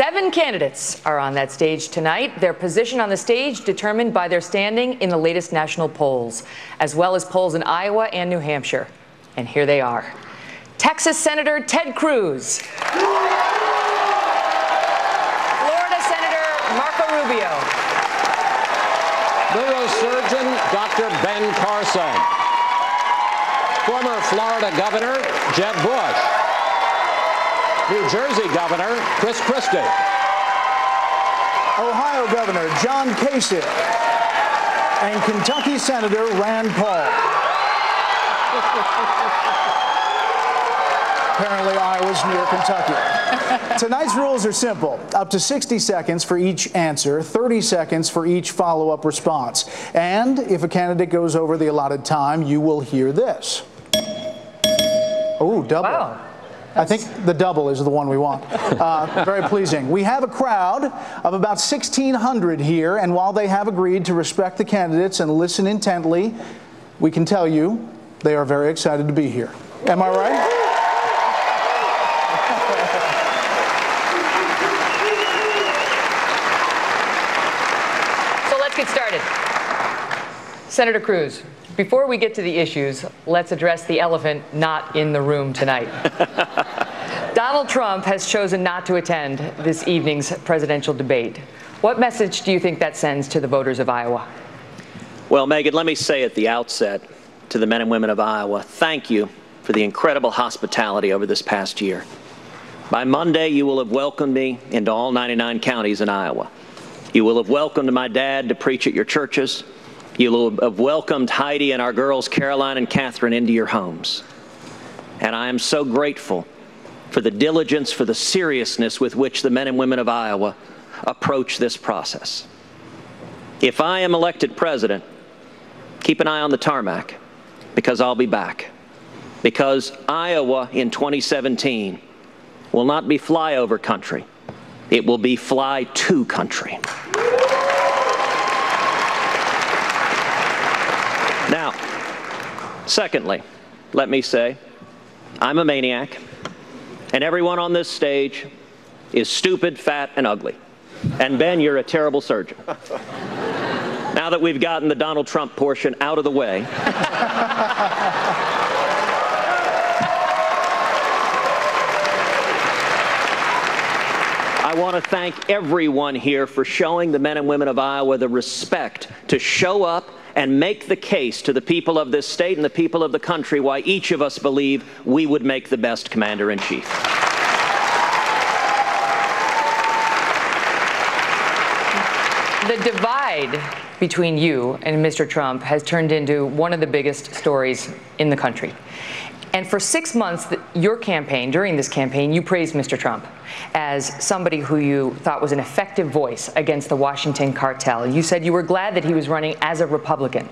7 candidates are on that stage tonight. Their position on the stage determined by their standing in the latest national polls, as well as polls in Iowa and New Hampshire. And here they are. Texas Senator Ted Cruz. Florida Senator Marco Rubio. Neurosurgeon Dr. Ben Carson. Former Florida Governor Jeb Bush. New Jersey Governor Chris Christie. Ohio Governor John Kasich. And Kentucky Senator Rand Paul. Apparently Iowa's near Kentucky. Tonight's rules are simple. Up to 60 seconds for each answer, 30 seconds for each follow-up response. And if a candidate goes over the allotted time, you will hear this. Oh, double. Wow. I think the double is the one we want. Very pleasing. We have a crowd of about 1,600 here, and while they have agreed to respect the candidates and listen intently, we can tell you they are very excited to be here. Am I right? So let's get started. Senator Cruz, before we get to the issues, let's address the elephant not in the room tonight. Donald Trump has chosen not to attend this evening's presidential debate. What message do you think that sends to the voters of Iowa? Well, Megyn, let me say at the outset to the men and women of Iowa, thank you for the incredible hospitality over this past year. By Monday, you will have welcomed me into all 99 counties in Iowa. You will have welcomed my dad to preach at your churches. You will have welcomed Heidi and our girls, Caroline and Catherine, into your homes. And I am so grateful for the diligence, for the seriousness with which the men and women of Iowa approach this process. If I am elected president, keep an eye on the tarmac, because I'll be back. Because Iowa in 2017 will not be flyover country. It will be fly to country. Now, secondly, let me say, I'm a maniac, and everyone on this stage is stupid, fat, and ugly. And Ben, you're a terrible surgeon. Now that we've gotten the Donald Trump portion out of the way, I want to thank everyone here for showing the men and women of Iowa the respect to show up and make the case to the people of this state and the people of the country why each of us believe we would make the best commander-in-chief. The divide between you and Mr. Trump has turned into one of the biggest stories in the country. And for 6 months, your campaign, during this campaign, you praised Mr. Trump as somebody who you thought was an effective voice against the Washington cartel. You said you were glad that he was running as a Republican.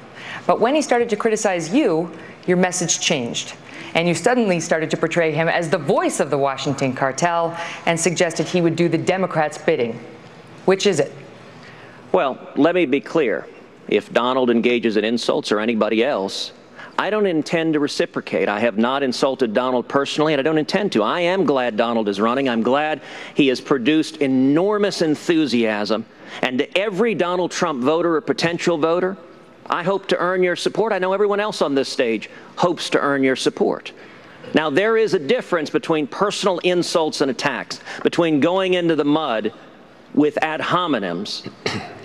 But when he started to criticize you, your message changed. And you suddenly started to portray him as the voice of the Washington cartel and suggested he would do the Democrats' bidding. Which is it? Well, let me be clear. If Donald engages in insults or anybody else, I don't intend to reciprocate. I have not insulted Donald personally, and I don't intend to. I am glad Donald is running. I'm glad he has produced enormous enthusiasm. And to every Donald Trump voter or potential voter, I hope to earn your support. I know everyone else on this stage hopes to earn your support. Now, there is a difference between personal insults and attacks, between going into the mud with ad hominems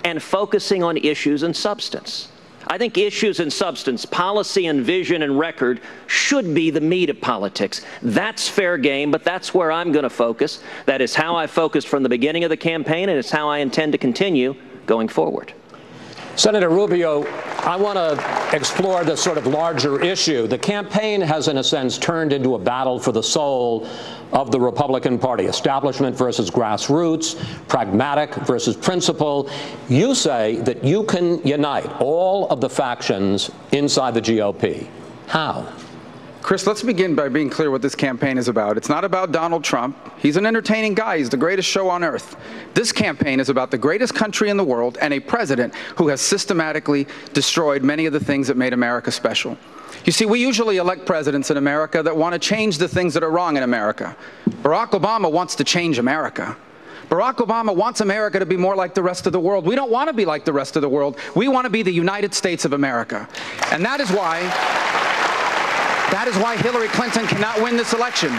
and focusing on issues and substance. I think issues and substance, policy and vision and record should be the meat of politics. That's fair game, but that's where I'm going to focus. That is how I focused from the beginning of the campaign, and it's how I intend to continue going forward. Senator Rubio, I want to explore this sort of larger issue. The campaign has, in a sense, turned into a battle for the soul of the Republican Party, establishment versus grassroots, pragmatic versus principle. You say that you can unite all of the factions inside the GOP. How? Chris, let's begin by being clear what this campaign is about. It's not about Donald Trump. He's an entertaining guy. He's the greatest show on earth. This campaign is about the greatest country in the world and a president who has systematically destroyed many of the things that made America special. You see, we usually elect presidents in America that want to change the things that are wrong in America. Barack Obama wants to change America. Barack Obama wants America to be more like the rest of the world. We don't want to be like the rest of the world. We want to be the United States of America. And that is why Hillary Clinton cannot win this election.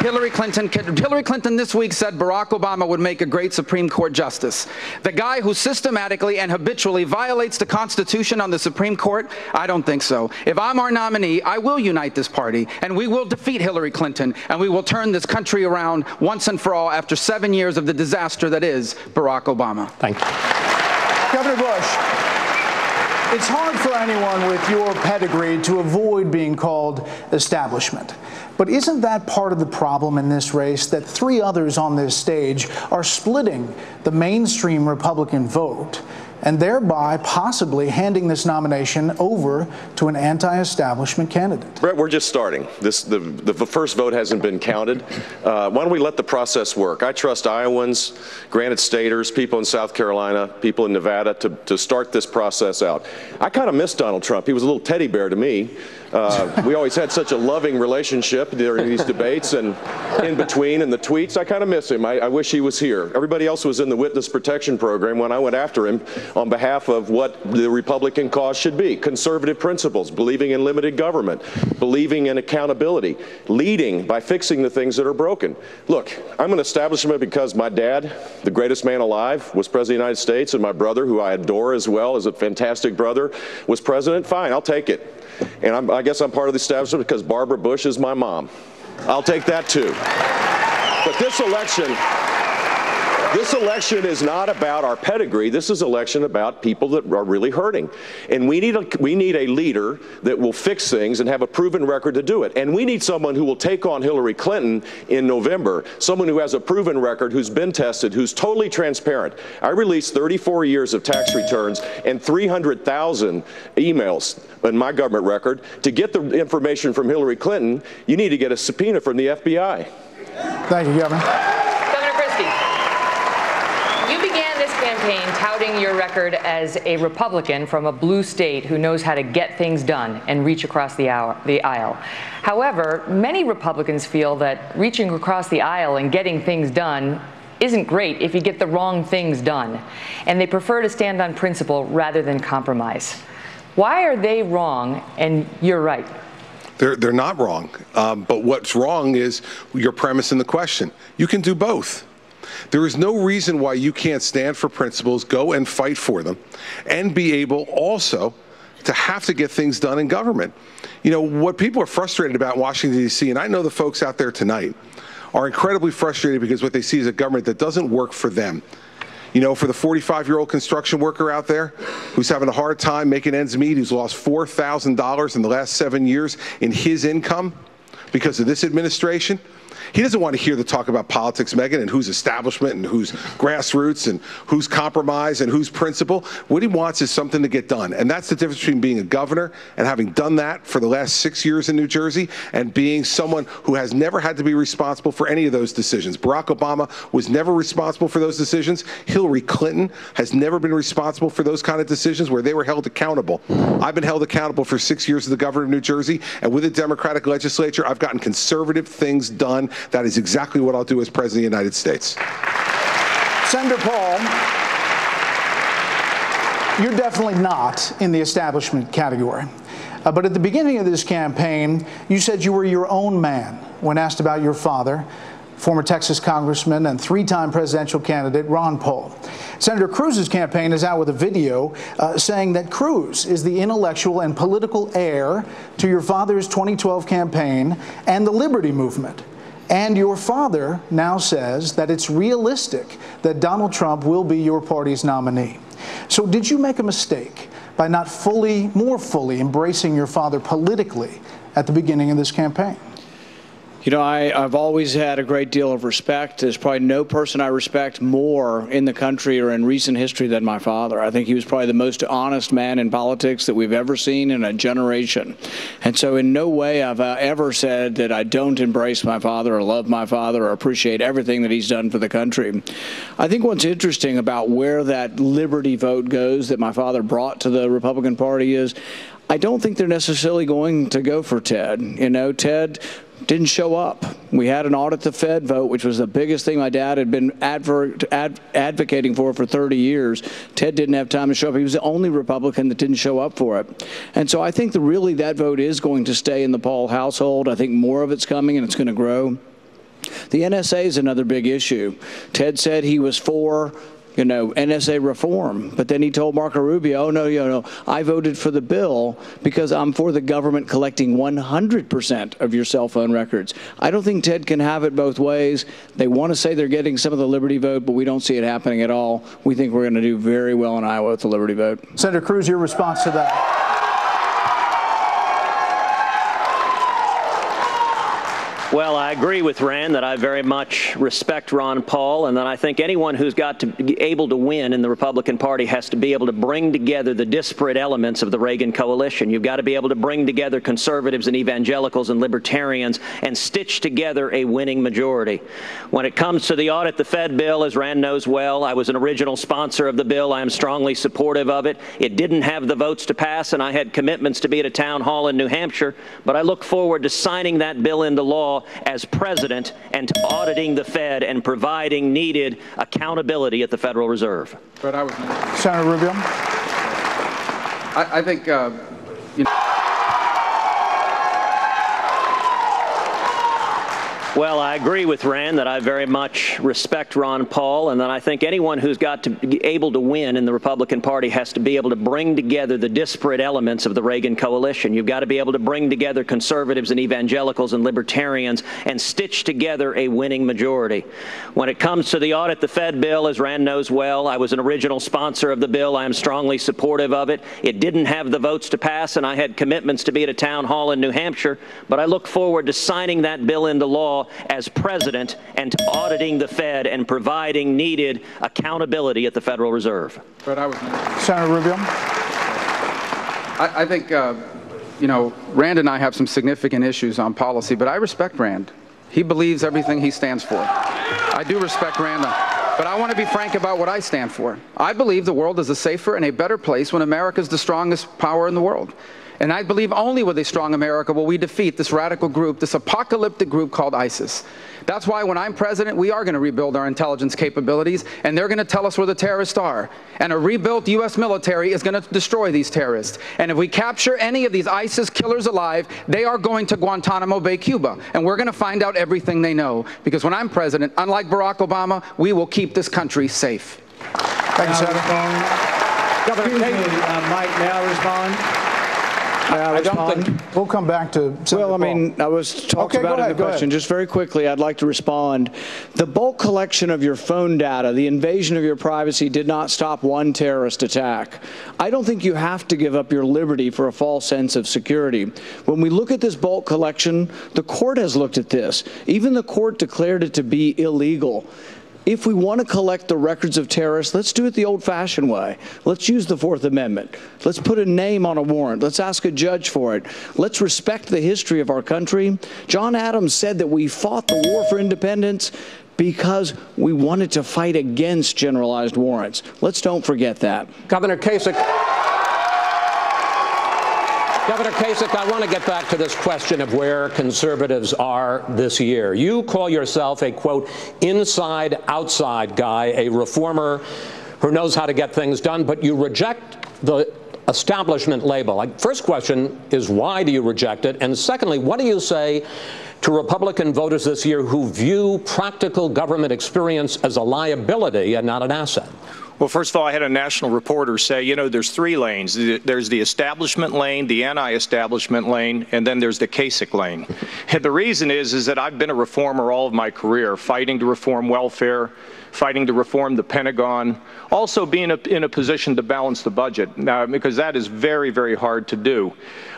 Hillary Clinton this week said Barack Obama would make a great Supreme Court justice. The guy who systematically and habitually violates the Constitution on the Supreme Court? I don't think so. If I'm our nominee, I will unite this party, and we will defeat Hillary Clinton, and we will turn this country around once and for all after 7 years of the disaster that is Barack Obama. Thank you. Governor Bush, it's hard for anyone with your pedigree to avoid being called establishment. But isn't that part of the problem in this race, that three others on this stage are splitting the mainstream Republican vote and thereby possibly handing this nomination over to an anti-establishment candidate? Bret, we're just starting. The first vote hasn't been counted. Why don't we let the process work? I trust Iowans, Granite Staters, people in South Carolina, people in Nevada to start this process out. I kind of miss Donald Trump. He was a little teddy bear to me. We always had such a loving relationship during these debates and in between and the tweets. I kind of miss him. I wish he was here. Everybody else was in the witness protection program when I went after him on behalf of what the Republican cause should be. Conservative principles, believing in limited government, believing in accountability, leading by fixing the things that are broken. Look, I'm an establishment because my dad, the greatest man alive, was president of the United States, and my brother, who I adore as well, is a fantastic brother, was president. Fine, I'll take it. And I guess I'm part of the establishment because Barbara Bush is my mom. I'll take that too. But this election is not about our pedigree. This is an election about people that are really hurting. And we need a leader that will fix things and have a proven record to do it. And we need someone who will take on Hillary Clinton in November, someone who has a proven record, who's been tested, who's totally transparent. I released 34 years of tax returns and 300,000 emails in my government record. To get the information from Hillary Clinton, you need to get a subpoena from the FBI. Thank you, Governor. Governor Christie, you began this campaign touting your record as a Republican from a blue state who knows how to get things done and reach across the aisle. However, many Republicans feel that reaching across the aisle and getting things done isn't great if you get the wrong things done, and they prefer to stand on principle rather than compromise. Why are they wrong and you're right? They're not wrong, but what's wrong is your premise in the question. You can do both. There is no reason why you can't stand for principles, go and fight for them, and be able also to have to get things done in government. You know, what people are frustrated about in Washington, D.C., and I know the folks out there tonight, are incredibly frustrated because what they see is a government that doesn't work for them. You know, for the 45-year-old construction worker out there who's having a hard time making ends meet, who's lost $4,000 in the last 7 years in his income because of this administration, he doesn't want to hear the talk about politics, Megyn, and who's establishment and who's grassroots and who's compromise and who's principle. What he wants is something to get done. And that's the difference between being a governor and having done that for the last 6 years in New Jersey and being someone who has never had to be responsible for any of those decisions. Barack Obama was never responsible for those decisions. Hillary Clinton has never been responsible for those kind of decisions where they were held accountable. I've been held accountable for 6 years as the governor of New Jersey, and with the Democratic legislature, I've gotten conservative things done. That is exactly what I'll do as President of the United States. Senator Paul, you're definitely not in the establishment category. But at the beginning of this campaign, you said you were your own man when asked about your father, former Texas Congressman and three-time presidential candidate Ron Paul. Senator Cruz's campaign is out with a video saying that Cruz is the intellectual and political heir to your father's 2012 campaign and the Liberty Movement. And your father now says that it's realistic that Donald Trump will be your party's nominee. So did you make a mistake by not more fully embracing your father politically at the beginning of this campaign? You know, I've always had a great deal of respect. There's probably no person I respect more in the country or in recent history than my father. I think he was probably the most honest man in politics that we've ever seen in a generation. And so in no way have I ever said that I don't embrace my father or love my father or appreciate everything that he's done for the country. I think what's interesting about where that liberty vote goes that my father brought to the Republican Party is I don't think they're necessarily going to go for Ted. You know, Ted didn't show up. We had an audit the Fed vote, which was the biggest thing my dad had been advocating for 30 years. Ted didn't have time to show up. He was the only Republican that didn't show up for it. And so I think that really that vote is going to stay in the Paul household. I think more of it's coming, and it's going to grow. The NSA is another big issue. Ted said he was for NSA reform. But then he told Marco Rubio, oh, no, I voted for the bill because I'm for the government collecting 100% of your cell phone records. I don't think Ted can have it both ways. They want to say they're getting some of the Liberty vote, but we don't see it happening at all. We think we're going to do very well in Iowa with the Liberty vote. Senator Cruz, your response to that? Well, I agree with Rand that I very much respect Ron Paul, and that I think anyone who's got to be able to win in the Republican Party has to be able to bring together the disparate elements of the Reagan coalition. You've got to be able to bring together conservatives and evangelicals and libertarians and stitch together a winning majority. When it comes to the audit the Fed bill, as Rand knows well, I was an original sponsor of the bill. I am strongly supportive of it. It didn't have the votes to pass, and I had commitments to be at a town hall in New Hampshire, but I look forward to signing that bill into law as president and to auditing the Fed and providing needed accountability at the Federal Reserve. But I was Senator Rubio. I think Well, I agree with Rand that I very much respect Ron Paul, and that I think anyone who's got to be able to win in the Republican Party has to be able to bring together the disparate elements of the Reagan coalition. You've got to be able to bring together conservatives and evangelicals and libertarians and stitch together a winning majority. When it comes to the audit the Fed bill, as Rand knows well, I was an original sponsor of the bill. I am strongly supportive of it. It didn't have the votes to pass, and I had commitments to be at a town hall in New Hampshire, but I look forward to signing that bill into law as president and to auditing the Fed and providing needed accountability at the Federal Reserve. But I was Senator Rubio. I think, Rand and I have some significant issues on policy, but I respect Rand. He believes everything he stands for. I do respect Rand, but I want to be frank about what I stand for. I believe the world is a safer and a better place when America is the strongest power in the world. And I believe only with a strong America will we defeat this radical group, this apocalyptic group called ISIS. That's why when I'm president, we are going to rebuild our intelligence capabilities, and they're going to tell us where the terrorists are. And a rebuilt U.S. military is going to destroy these terrorists. And if we capture any of these ISIS killers alive, they are going to Guantanamo Bay, Cuba. And we're going to find out everything they know. Because when I'm president, unlike Barack Obama, we will keep this country safe. Thank you, Senator. Governor Mike, may I respond? I don't think we'll come back to Senator Well, I mean, Paul. I was talked about in the question. Just very quickly, I'd like to respond. The bulk collection of your phone data, the invasion of your privacy did not stop one terrorist attack. I don't think you have to give up your liberty for a false sense of security. When we look at this bulk collection, the court has looked at this. Even the court declared it to be illegal. If we want to collect the records of terrorists, let's do it the old-fashioned way. Let's use the Fourth Amendment. Let's put a name on a warrant. Let's ask a judge for it. Let's respect the history of our country. John Adams said that we fought the war for independence because we wanted to fight against generalized warrants. Let's don't forget that. Governor Kasich, I want to get back to this question of where conservatives are this year. You call yourself a, quote, inside-outside guy, a reformer who knows how to get things done, but you reject the establishment label. First question is, why do you reject it? And secondly, what do you say to Republican voters this year who view practical government experience as a liability and not an asset? Well, first of all, I had a national reporter say, there's three lanes. There's the establishment lane, the anti-establishment lane, and then there's the Kasich lane. And the reason is that I've been a reformer all of my career, fighting to reform welfare, fighting to reform the Pentagon, also being in a position to balance the budget, because that is very, very hard to do.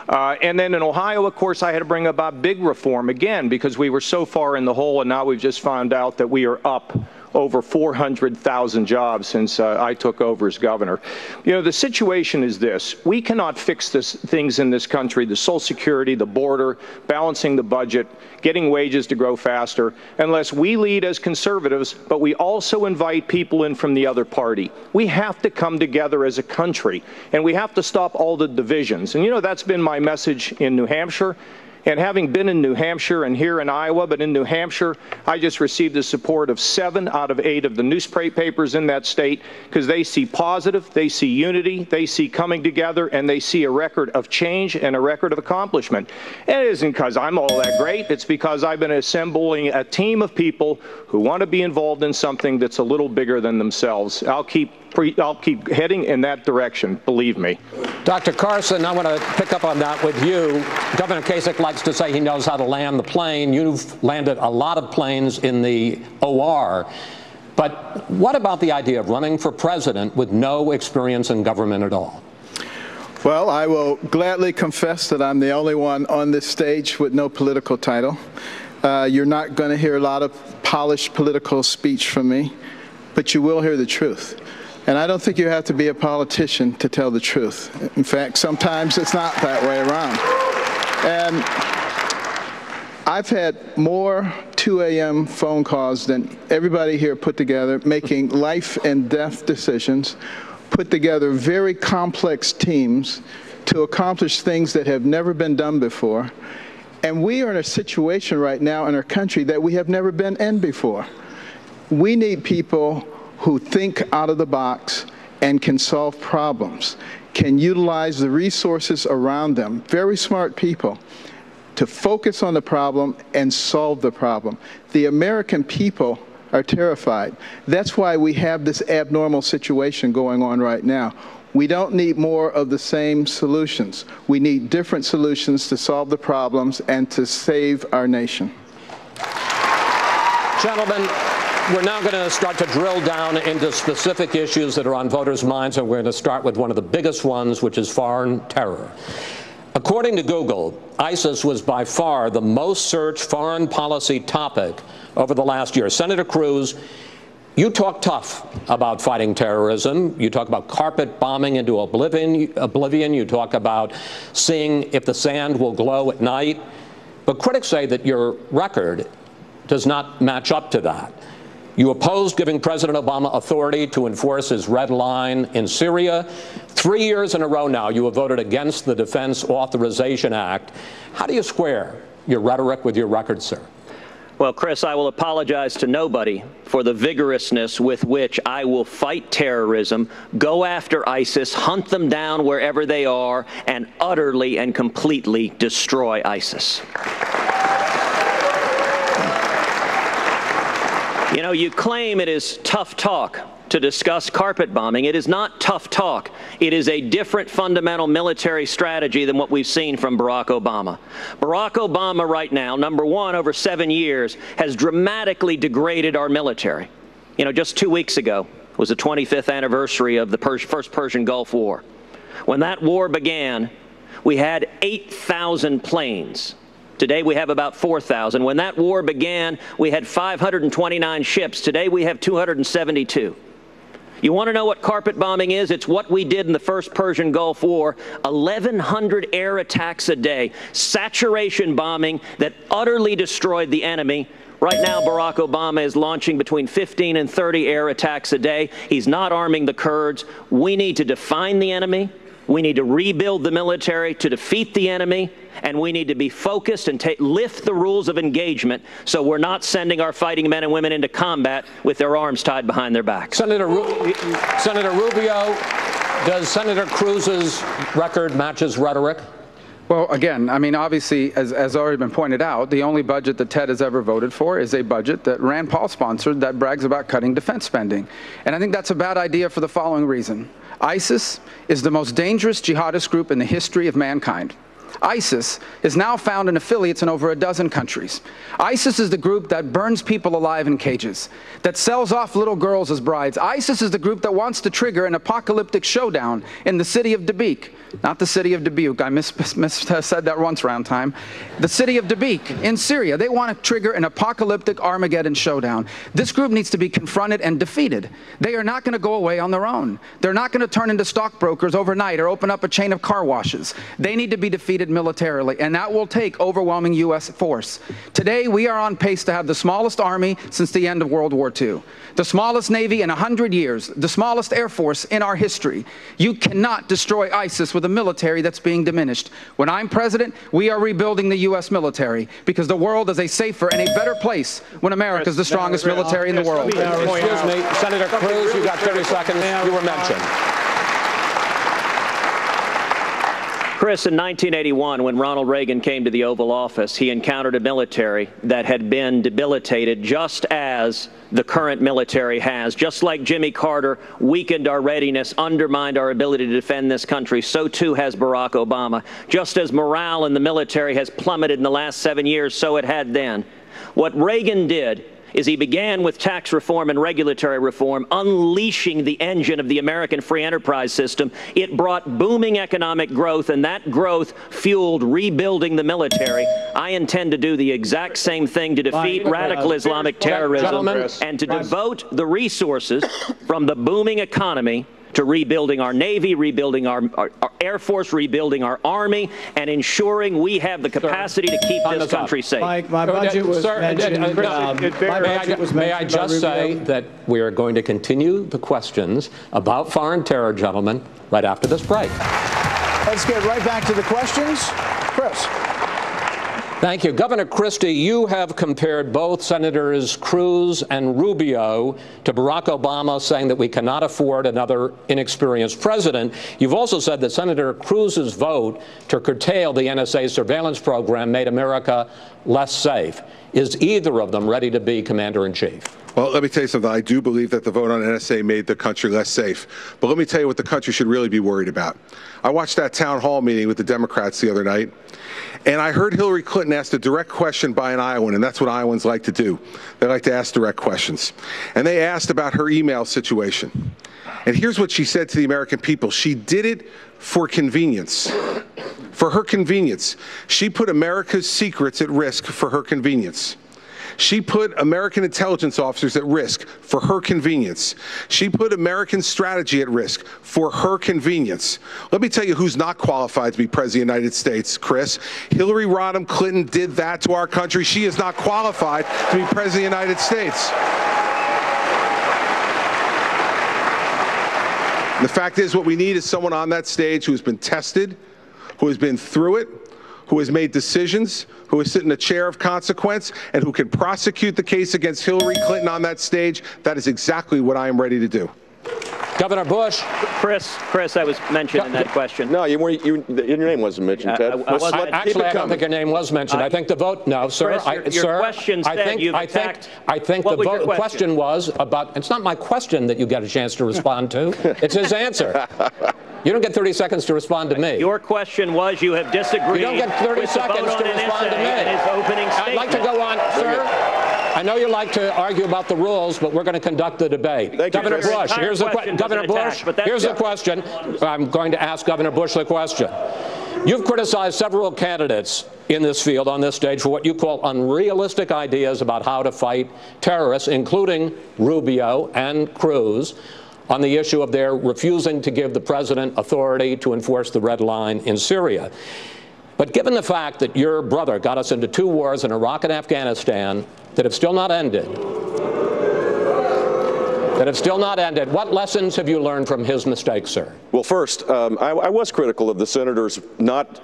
And then in Ohio, of course, I had to bring about big reform again, because we were so far in the hole, and now we've just found out that we are up over 400,000 jobs since I took over as governor. The situation is this. We cannot fix things in this country, the Social Security, the border, balancing the budget, getting wages to grow faster, unless we lead as conservatives, but we also invite people in from the other party. We have to come together as a country, and we have to stop all the divisions. And that's been my message in New Hampshire. And having been in New Hampshire and here in Iowa, but in New Hampshire, I just received the support of 7 out of 8 of the newspapers in that state because they see positive, they see unity, they see coming together, and they see a record of change and a record of accomplishment. And it isn't because I'm all that great. It's because I've been assembling a team of people who want to be involved in something that's a little bigger than themselves. I'll keep heading in that direction, believe me. Dr. Carson, I want to pick up on that with you. Governor Kasich likes to say he knows how to land the plane. You've landed a lot of planes in the OR. But what about the idea of running for president with no experience in government at all? Well, I will gladly confess that I'm the only one on this stage with no political title. You're not going to hear a lot of polished political speech from me, but you will hear the truth. And I don't think you have to be a politician to tell the truth. In fact, sometimes it's not that way around. And I've had more 2 a.m. phone calls than everybody here put together, making life and death decisions, put together very complex teams to accomplish things that have never been done before. And we are in a situation right now in our country that we have never been in before. We need people who think out of the box and can solve problems, can utilize the resources around them, very smart people, to focus on the problem and solve the problem. The American people are terrified. That's why we have this abnormal situation going on right now. We don't need more of the same solutions. We need different solutions to solve the problems and to save our nation. Gentlemen, we're now going to start to drill down into specific issues that are on voters' minds, and we're going to start with one of the biggest ones, which is foreign terror. According to Google, ISIS was by far the most searched foreign policy topic over the last year. Senator Cruz, you talk tough about fighting terrorism. You talk about carpet bombing into oblivion. You talk about seeing if the sand will glow at night. But critics say that your record does not match up to that. You opposed giving President Obama authority to enforce his red line in Syria. 3 years in a row now, you have voted against the Defense Authorization Act. How do you square your rhetoric with your record, sir? Well, Chris, I will apologize to nobody for the vigorousness with which I will fight terrorism, go after ISIS, hunt them down wherever they are, and utterly and completely destroy ISIS. You know, you claim it is tough talk to discuss carpet bombing. It is not tough talk. It is a different fundamental military strategy than what we've seen from Barack Obama. Barack Obama right now, number one, over 7 years, has dramatically degraded our military. You know, just 2 weeks ago was the 25th anniversary of the first Persian Gulf War. When that war began, we had 8,000 planes. Today we have about 4,000. When that war began, we had 529 ships. Today we have 272. You want to know what carpet bombing is? It's what we did in the first Persian Gulf War. 1,100 air attacks a day. Saturation bombing that utterly destroyed the enemy. Right now, Barack Obama is launching between 15 and 30 air attacks a day. He's not arming the Kurds. We need to define the enemy. We need to rebuild the military to defeat the enemy, and we need to be focused and lift the rules of engagement so we're not sending our fighting men and women into combat with their arms tied behind their backs. Senator Rubio, does Senator Cruz's record match his rhetoric? Well, again, I mean, obviously, as already been pointed out, the only budget that Ted has ever voted for is a budget that Rand Paul sponsored that brags about cutting defense spending. And I think that's a bad idea for the following reason. ISIS is the most dangerous jihadist group in the history of mankind. ISIS is now found in affiliates in over a dozen countries. ISIS is the group that burns people alive in cages, that sells off little girls as brides. ISIS is the group that wants to trigger an apocalyptic showdown in the city of Dabiq. Not the city of Dubuque. I said that once around time. The city of Dabiq in Syria. They want to trigger an apocalyptic Armageddon showdown. This group needs to be confronted and defeated. They are not going to go away on their own. They're not going to turn into stockbrokers overnight or open up a chain of car washes. They need to be defeated debilitated militarily, and that will take overwhelming U.S. force. Today, we are on pace to have the smallest army since the end of World War II, the smallest Navy in 100 years, the smallest Air Force in our history. You cannot destroy ISIS with a military that's being diminished. When I'm president, we are rebuilding the U.S. military because the world is a safer and a better place when America is the strongest military in the world. Excuse me, Senator Cruz, you got 30 seconds. You were mentioned. Chris, in 1981, when Ronald Reagan came to the Oval Office, he encountered a military that had been debilitated just as the current military has. Just like Jimmy Carter weakened our readiness, undermined our ability to defend this country, so too has Barack Obama. Just as morale in the military has plummeted in the last 7 years, so it had then. What Reagan did is he began with tax reform and regulatory reform, unleashing the engine of the American free enterprise system. It brought booming economic growth, and that growth fueled rebuilding the military. I intend to do the exact same thing to defeat radical Islamic terrorism and to devote the resources from the booming economy to rebuilding our Navy, rebuilding our Air Force, rebuilding our Army, and ensuring we have the capacity to keep this country safe. My budget was mentioned. May I just say that we are going to continue the questions about foreign terror, gentlemen, right after this break. Let's get right back to the questions. Chris. Thank you. Governor Christie, you have compared both Senators Cruz and Rubio to Barack Obama, saying that we cannot afford another inexperienced president. You've also said that Senator Cruz's vote to curtail the NSA surveillance program made America less safe. Is either of them ready to be commander-in-chief? Well, let me tell you something. I do believe that the vote on NSA made the country less safe. But let me tell you what the country should really be worried about. I watched that town hall meeting with the Democrats the other night, and I heard Hillary Clinton ask a direct question by an Iowan, and that's what Iowans like to do. They like to ask direct questions. And they asked about her email situation. And here's what she said to the American people. She did it for convenience. For her convenience. She put America's secrets at risk for her convenience. She put American intelligence officers at risk for her convenience. She put American strategy at risk for her convenience. Let me tell you who's not qualified to be President of the United States, Chris. Hillary Rodham Clinton did that to our country. She is not qualified to be President of the United States. The fact is, what we need is someone on that stage who has been tested, who has been through it, who has made decisions, who has sit in a chair of consequence, and who can prosecute the case against Hillary Clinton on that stage. That is exactly what I am ready to do. Governor Bush. Chris, I was mentioned in that question. No, your name wasn't mentioned, Ted. Actually, I don't think your name was mentioned. I think the vote, no, sir. Chris, your question said you've attacked. I think the question was about, it's not my question that you get a chance to respond to. It's his answer. You don't get 30 seconds to respond to me. Your question was you have disagreed. You don't get 30 seconds to respond to me. His opening statement. I'd like to go on, sir. I know you like to argue about the rules, but we're going to conduct the debate. Governor Bush, here's the question. Governor Bush, here's the question. I'm going to ask Governor Bush the question. You've criticized several candidates in this field on this stage for what you call unrealistic ideas about how to fight terrorists, including Rubio and Cruz, on the issue of their refusing to give the president authority to enforce the red line in Syria. But given the fact that your brother got us into 2 wars in Iraq and Afghanistan that have still not ended, what lessons have you learned from his mistakes, sir? Well, first, I was critical of the senators not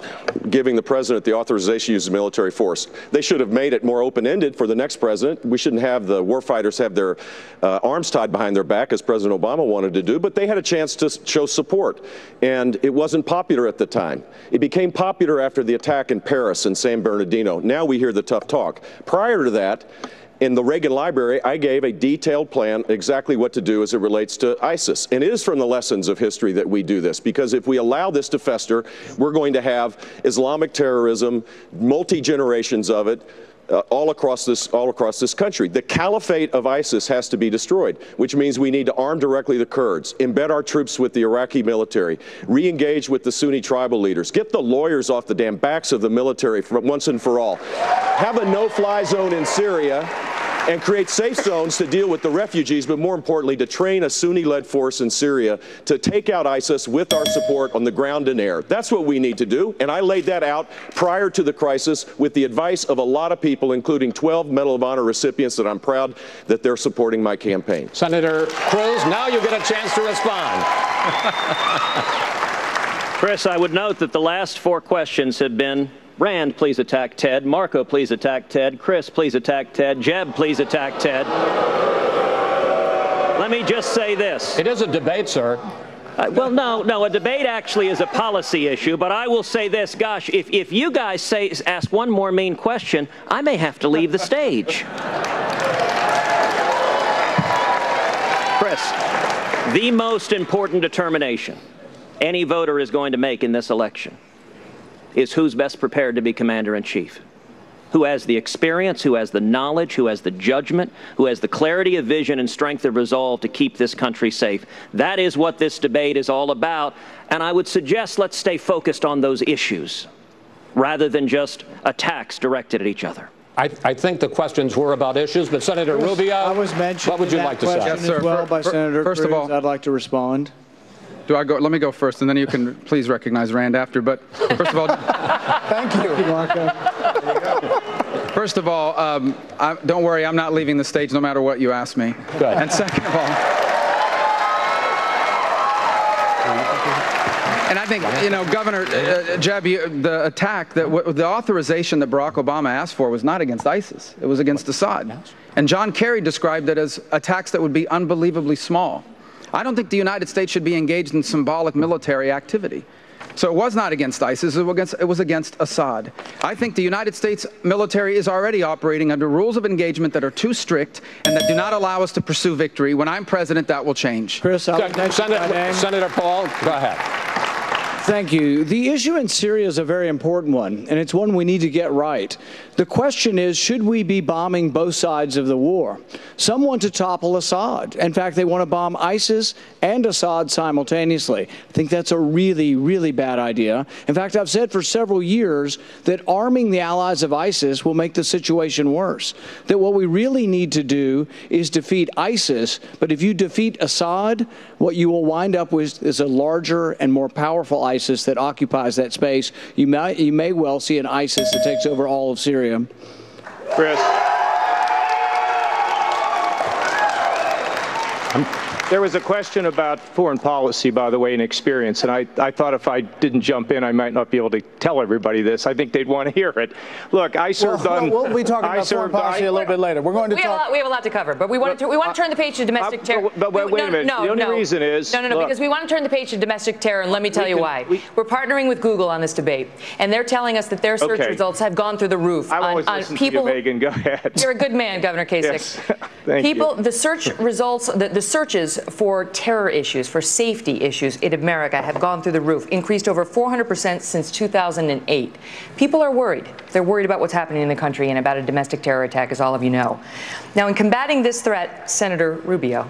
giving the president the authorization to use the military force. They should have made it more open-ended for the next president. We shouldn't have the warfighters have their arms tied behind their back, as President Obama wanted to do, but they had a chance to show support. And it wasn't popular at the time. It became popular after the attack in Paris and San Bernardino. Now we hear the tough talk. Prior to that, in the Reagan Library, I gave a detailed plan exactly what to do as it relates to ISIS. And it is from the lessons of history that we do this, because if we allow this to fester, we're going to have Islamic terrorism, multi-generations of it, all across this country. The caliphate of ISIS has to be destroyed, which means we need to arm directly the Kurds, embed our troops with the Iraqi military, re-engage with the Sunni tribal leaders, get the lawyers off the damn backs of the military once and for all, have a no-fly zone in Syria, and create safe zones to deal with the refugees, but more importantly, to train a Sunni-led force in Syria to take out ISIS with our support on the ground and air. That's what we need to do, and I laid that out prior to the crisis with the advice of a lot of people, including 12 Medal of Honor recipients that I'm proud that they're supporting my campaign. Senator Cruz, now you get a chance to respond. Chris, I would note that the last 4 questions have been Rand, please attack Ted. Marco, please attack Ted. Chris, please attack Ted. Jeb, please attack Ted. Let me just say this. It is a debate, sir. Well, no, a debate actually is a policy issue, but I will say this, gosh, if you guys ask one more mean question, I may have to leave the stage. Chris, the most important determination any voter is going to make in this election is who's best prepared to be commander-in-chief, who has the experience, who has the knowledge, who has the judgment, who has the clarity of vision and strength of resolve to keep this country safe. That is what this debate is all about, and I would suggest let's stay focused on those issues rather than just attacks directed at each other. I think the questions were about issues, but Senator Rubio, I was mentioned what would you like to say? Yes, sir. As well by Senator Cruz. First of all, I'd like to respond. Do I go? Let me go first, and then you can please recognize Rand after. But first of all, thank you, Marco. First of all, don't worry, I'm not leaving the stage no matter what you ask me. Good. And second of all, and I think, you know, Governor Jeb, the attack, the authorization that Barack Obama asked for was not against ISIS. It was against Assad. And John Kerry described it as attacks that would be unbelievably small. I don't think the United States should be engaged in symbolic military activity. So it was not against ISIS, it was against Assad. I think the United States military is already operating under rules of engagement that are too strict and that do not allow us to pursue victory. When I'm president, that will change. Chris, Senator Paul, go ahead. Thank you. The issue in Syria is a very important one, and it's one we need to get right. The question is, should we be bombing both sides of the war? Some want to topple Assad. In fact, they want to bomb ISIS and Assad simultaneously. I think that's a really, really bad idea. In fact, I've said for several years that arming the allies of ISIS will make the situation worse. That what we really need to do is defeat ISIS, but if you defeat Assad, what you will wind up with is a larger and more powerful ISIS that occupies that space. You may well see an ISIS that takes over all of Syria. Chris. There was a question about foreign policy, by the way, and experience, and I thought if I didn't jump in, I might not be able to tell everybody this. I think they'd want to hear it. Look, I served on... We'll be talking about foreign policy a little bit later. We're going to talk... We have a lot to cover, but we want to turn the page to domestic terror. But wait a minute. The only reason is... No, because we want to turn the page to domestic terror, and let me tell you why. We're partnering with Google on this debate, and they're telling us that their search results have gone through the roof. I've always listened to you, Megyn. Go ahead. You're a good man, Governor Kasich. Yes. Thank you. The search results, the searches for terror issues, for safety issues in America have gone through the roof, increased over 400% since 2008. People are worried. They're worried about what's happening in the country and about a domestic terror attack, as all of you know. Now, in combating this threat, Senator Rubio,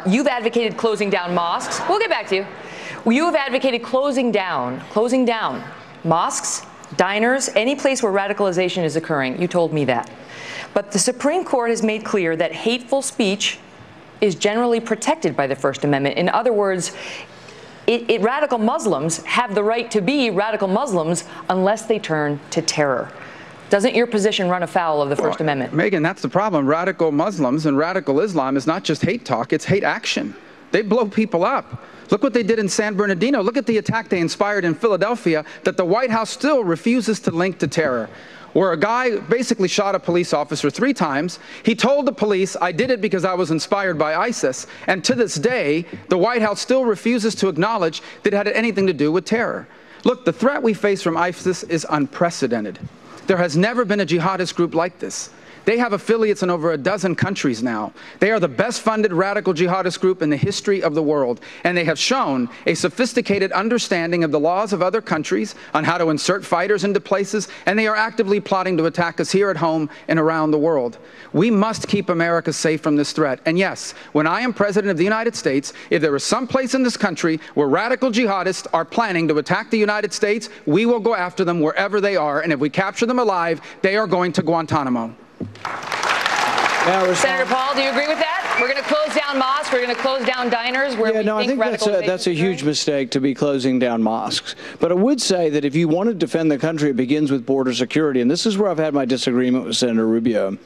you've advocated closing down mosques. We'll get back to you. You have advocated closing down mosques, diners, any place where radicalization is occurring. You told me that. But the Supreme Court has made clear that hateful speech is generally protected by the First Amendment. In other words, radical Muslims have the right to be radical Muslims unless they turn to terror. Doesn't your position run afoul of the First Amendment? Megyn, that's the problem. Radical Muslims and radical Islam is not just hate talk, it's hate action. They blow people up. Look what they did in San Bernardino. Look at the attack they inspired in Philadelphia that the White House still refuses to link to terror, where a guy basically shot a police officer 3 times. He told the police, I did it because I was inspired by ISIS. And to this day, the White House still refuses to acknowledge that it had anything to do with terror. Look, the threat we face from ISIS is unprecedented. There has never been a jihadist group like this. They have affiliates in over a dozen countries now. They are the best funded radical jihadist group in the history of the world, and they have shown a sophisticated understanding of the laws of other countries on how to insert fighters into places, and they are actively plotting to attack us here at home and around the world. We must keep America safe from this threat. And yes, when I am President of the United States, if there is some place in this country where radical jihadists are planning to attack the United States, we will go after them wherever they are, and if we capture them alive, they are going to Guantanamo. Senator Paul, do you agree with that? We're going to close down mosques. We're going to close down diners where we I think that's a huge mistake to be closing down mosques. But I would say that if you want to defend the country, it begins with border security. And this is where I've had my disagreement with Senator Rubio.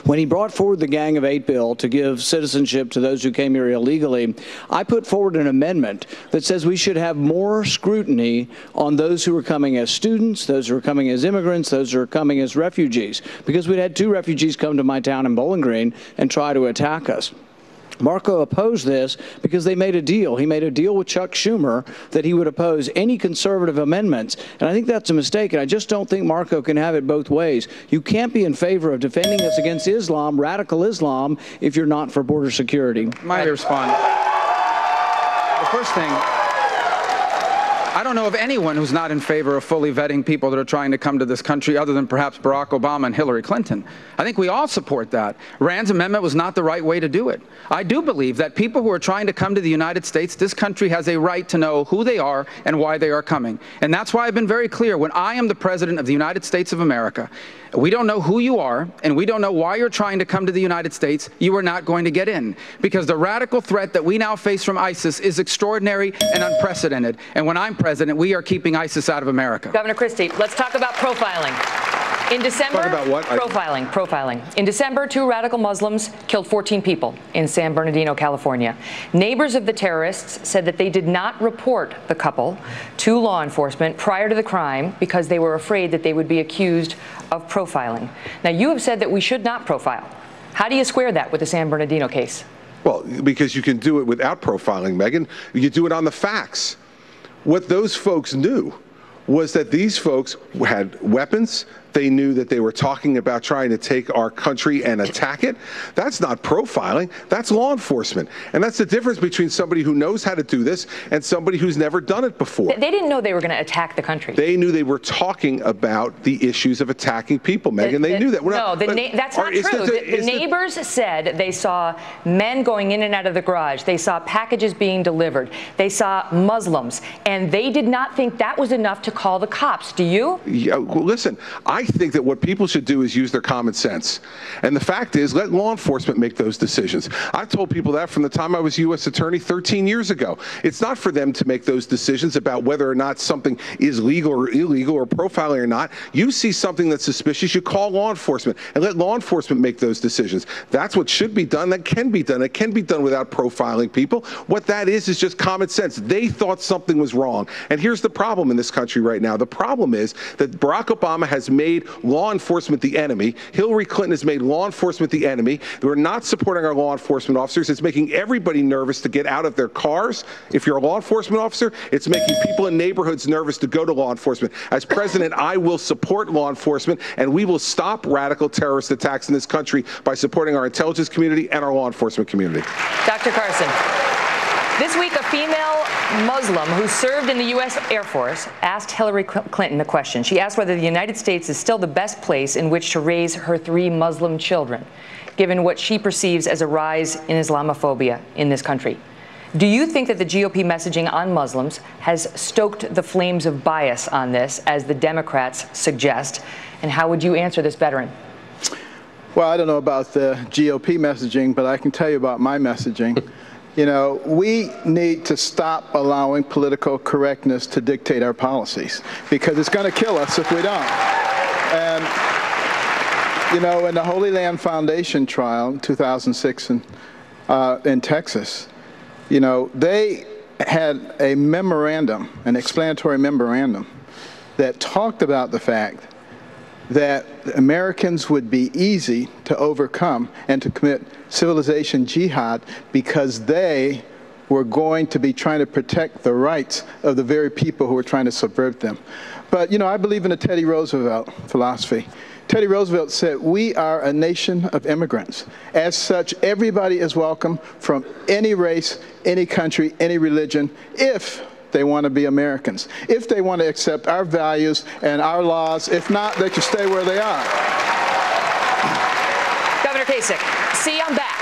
When he brought forward the Gang of Eight bill to give citizenship to those who came here illegally, I put forward an amendment that says we should have more scrutiny on those who are coming as students, those who are coming as immigrants, those who are coming as refugees, because we'd had 2 refugees come to my town in Bowling Green and try to attack us. Marco opposed this because they made a deal. He made a deal with Chuck Schumer that he would oppose any conservative amendments. And I think that's a mistake, and I just don't think Marco can have it both ways. You can't be in favor of defending us against Islam, radical Islam, if you're not for border security. Might I respond? The first thing, I don't know of anyone who's not in favor of fully vetting people that are trying to come to this country other than perhaps Barack Obama and Hillary Clinton. I think we all support that. Rand's amendment was not the right way to do it. I do believe that people who are trying to come to the United States, this country has a right to know who they are and why they are coming. And that's why I've been very clear. When I am the President of the United States of America, we don't know who you are, and we don't know why you're trying to come to the United States, you are not going to get in. Because the radical threat that we now face from ISIS is extraordinary and unprecedented. And when I'm president, we are keeping ISIS out of America. Governor Christie, let's talk about profiling. In December, talk about what? Profiling. In December, 2 radical Muslims killed 14 people in San Bernardino, California. Neighbors of the terrorists said that they did not report the couple to law enforcement prior to the crime because they were afraid that they would be accused of profiling. Now, you have said that we should not profile. How do you square that with the San Bernardino case? Well, because you can do it without profiling, Megyn. You do it on the facts. What those folks knew was that these folks had weapons. They knew that they were talking about trying to take our country and attack it. That's not profiling. That's law enforcement. And that's the difference between somebody who knows how to do this and somebody who's never done it before. They didn't know they were going to attack the country. They knew they were talking about the issues of attacking people, Megyn. They knew that. That's not true. The neighbors said they saw men going in and out of the garage. They saw packages being delivered. They saw Muslims. And they did not think that was enough to call the cops. Do you? Yeah, well, listen, I think that what people should do is use their common sense. And the fact is, let law enforcement make those decisions. I've told people that from the time I was U.S. Attorney 13 years ago. It's not for them to make those decisions about whether or not something is legal or illegal or profiling or not. You see something that's suspicious, you call law enforcement and let law enforcement make those decisions. That's what should be done. That can be done. It can be done without profiling people. What that is just common sense. They thought something was wrong. And here's the problem in this country right now. The problem is that Barack Obama has made law enforcement the enemy. Hillary Clinton has made law enforcement the enemy. We're not supporting our law enforcement officers. It's making everybody nervous to get out of their cars. If you're a law enforcement officer, it's making people in neighborhoods nervous to go to law enforcement. As president, I will support law enforcement, and we will stop radical terrorist attacks in this country by supporting our intelligence community and our law enforcement community. Dr. Carson. This week, a female Muslim who served in the U.S. Air Force asked Hillary Clinton a question. She asked whether the United States is still the best place in which to raise her 3 Muslim children, given what she perceives as a rise in Islamophobia in this country. Do you think that the GOP messaging on Muslims has stoked the flames of bias on this, as the Democrats suggest? And how would you answer this veteran? Well, I don't know about the GOP messaging, but I can tell you about my messaging. You know, we need to stop allowing political correctness to dictate our policies, because it's going to kill us if we don't. And, you know, in the Holy Land Foundation trial in 2006 in Texas, you know, they had a memorandum, an explanatory memorandum, that talked about the fact that Americans would be easy to overcome and to commit civilization jihad because they were going to be trying to protect the rights of the very people who were trying to subvert them. But, you know, I believe in the Teddy Roosevelt philosophy. Teddy Roosevelt said, we are a nation of immigrants. As such, everybody is welcome from any race, any country, any religion, if they want to be Americans, if they want to accept our values and our laws. If not, they can stay where they are. Governor Kasich, see, I'm back.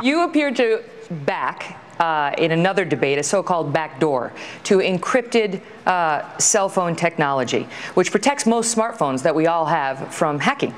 You appear to back in another debate, a so-called backdoor to encrypted cell phone technology, which protects most smartphones that we all have from hacking.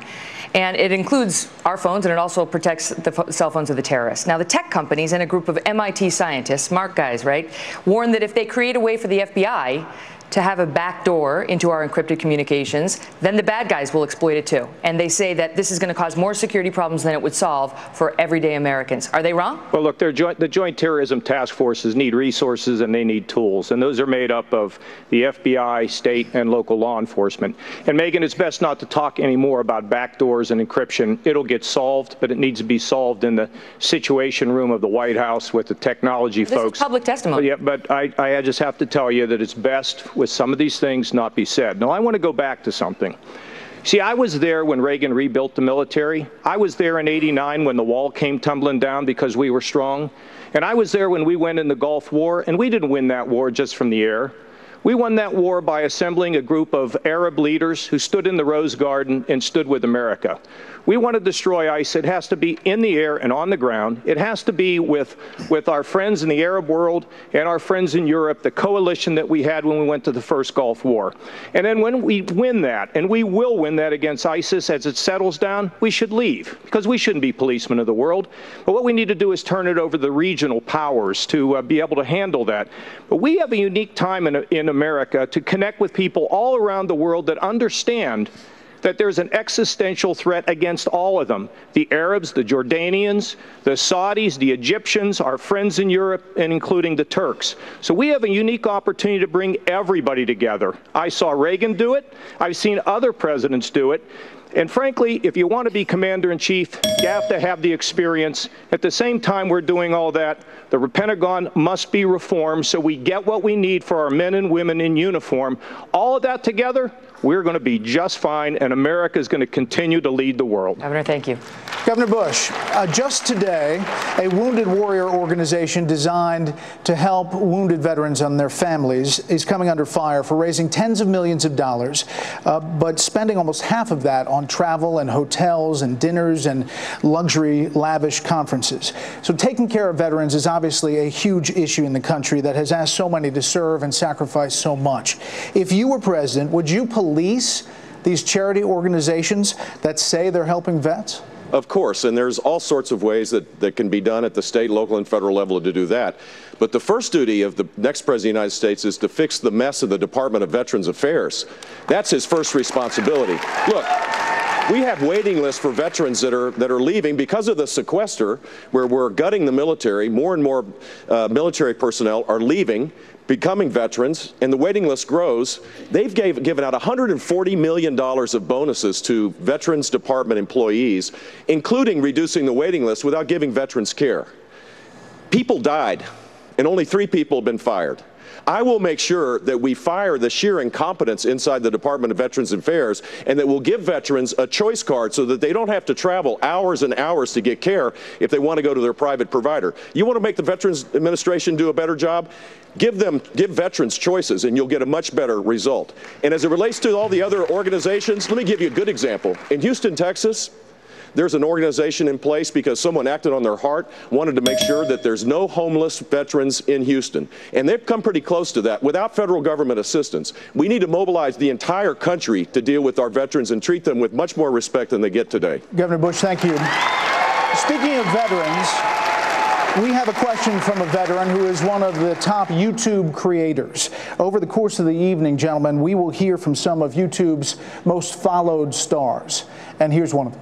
And it includes our phones, and it also protects the cell phones of the terrorists. Now, the tech companies and a group of MIT scientists, smart guys, right, warn that if they create a way for the FBI to have a backdoor into our encrypted communications, then the bad guys will exploit it too. And they say that this is going to cause more security problems than it would solve for everyday Americans. Are they wrong? Well, look, the Joint Terrorism Task Forces need resources and they need tools, and those are made up of the FBI, state, and local law enforcement. And Megyn, it's best not to talk anymore about backdoors and encryption. It'll get solved, but it needs to be solved in the Situation Room of the White House with the technology folks. This is public testimony. Yeah, but I just have to tell you that it's best with some of these things not be said. Now, I want to go back to something. See, I was there when Reagan rebuilt the military. I was there in '89 when the wall came tumbling down because we were strong. And I was there when we went in the Gulf War, and we didn't win that war just from the air. We won that war by assembling a group of Arab leaders who stood in the Rose Garden and stood with America. We want to destroy ISIS. It has to be in the air and on the ground. It has to be with our friends in the Arab world and our friends in Europe, the coalition that we had when we went to the first Gulf War. And then when we win that, and we will win that against ISIS as it settles down, we should leave, because we shouldn't be policemen of the world. But what we need to do is turn it over to the regional powers to be able to handle that. But we have a unique time in America to connect with people all around the world that understand that there's an existential threat against all of them. The Arabs, the Jordanians, the Saudis, the Egyptians, our friends in Europe, and including the Turks. So we have a unique opportunity to bring everybody together. I saw Reagan do it. I've seen other presidents do it. And frankly, if you want to be commander-in-chief, you have to have the experience. At the same time we're doing all that, the Pentagon must be reformed so we get what we need for our men and women in uniform. All of that together, we're going to be just fine, and America is going to continue to lead the world. Governor, thank you. Governor Bush, just today, a Wounded Warrior organization designed to help wounded veterans and their families is coming under fire for raising tens of millions of dollars, but spending almost half of that on travel and hotels and dinners and luxury, lavish conferences. So taking care of veterans is obviously a huge issue in the country that has asked so many to serve and sacrifice so much. If you were president, would you police these charity organizations that say they're helping vets? Of course, and there's all sorts of ways that can be done at the state, local, and federal level to do that. But the first duty of the next President of the United States is to fix the mess in the Department of Veterans Affairs. That's his first responsibility. Look, we have waiting lists for veterans that are leaving because of the sequester, where we're gutting the military. More and more military personnel are leaving, becoming veterans, and the waiting list grows. They've given out $140 million of bonuses to Veterans Department employees, including reducing the waiting list without giving veterans care. People died, and only 3 people have been fired. I will make sure that we fire the sheer incompetence inside the Department of Veterans Affairs, and that we'll give veterans a choice card so that they don't have to travel hours and hours to get care if they want to go to their private provider. You want to make the Veterans Administration do a better job? Give veterans choices, and you'll get a much better result. And as it relates to all the other organizations, let me give you a good example. In Houston, Texas, there's an organization in place because someone acted on their heart, wanted to make sure that there's no homeless veterans in Houston. And they've come pretty close to that without federal government assistance. We need to mobilize the entire country to deal with our veterans and treat them with much more respect than they get today. Governor Bush, thank you. Speaking of veterans, we have a question from a veteran who is one of the top YouTube creators. Over the course of the evening, gentlemen, we will hear from some of YouTube's most followed stars. And here's one of them.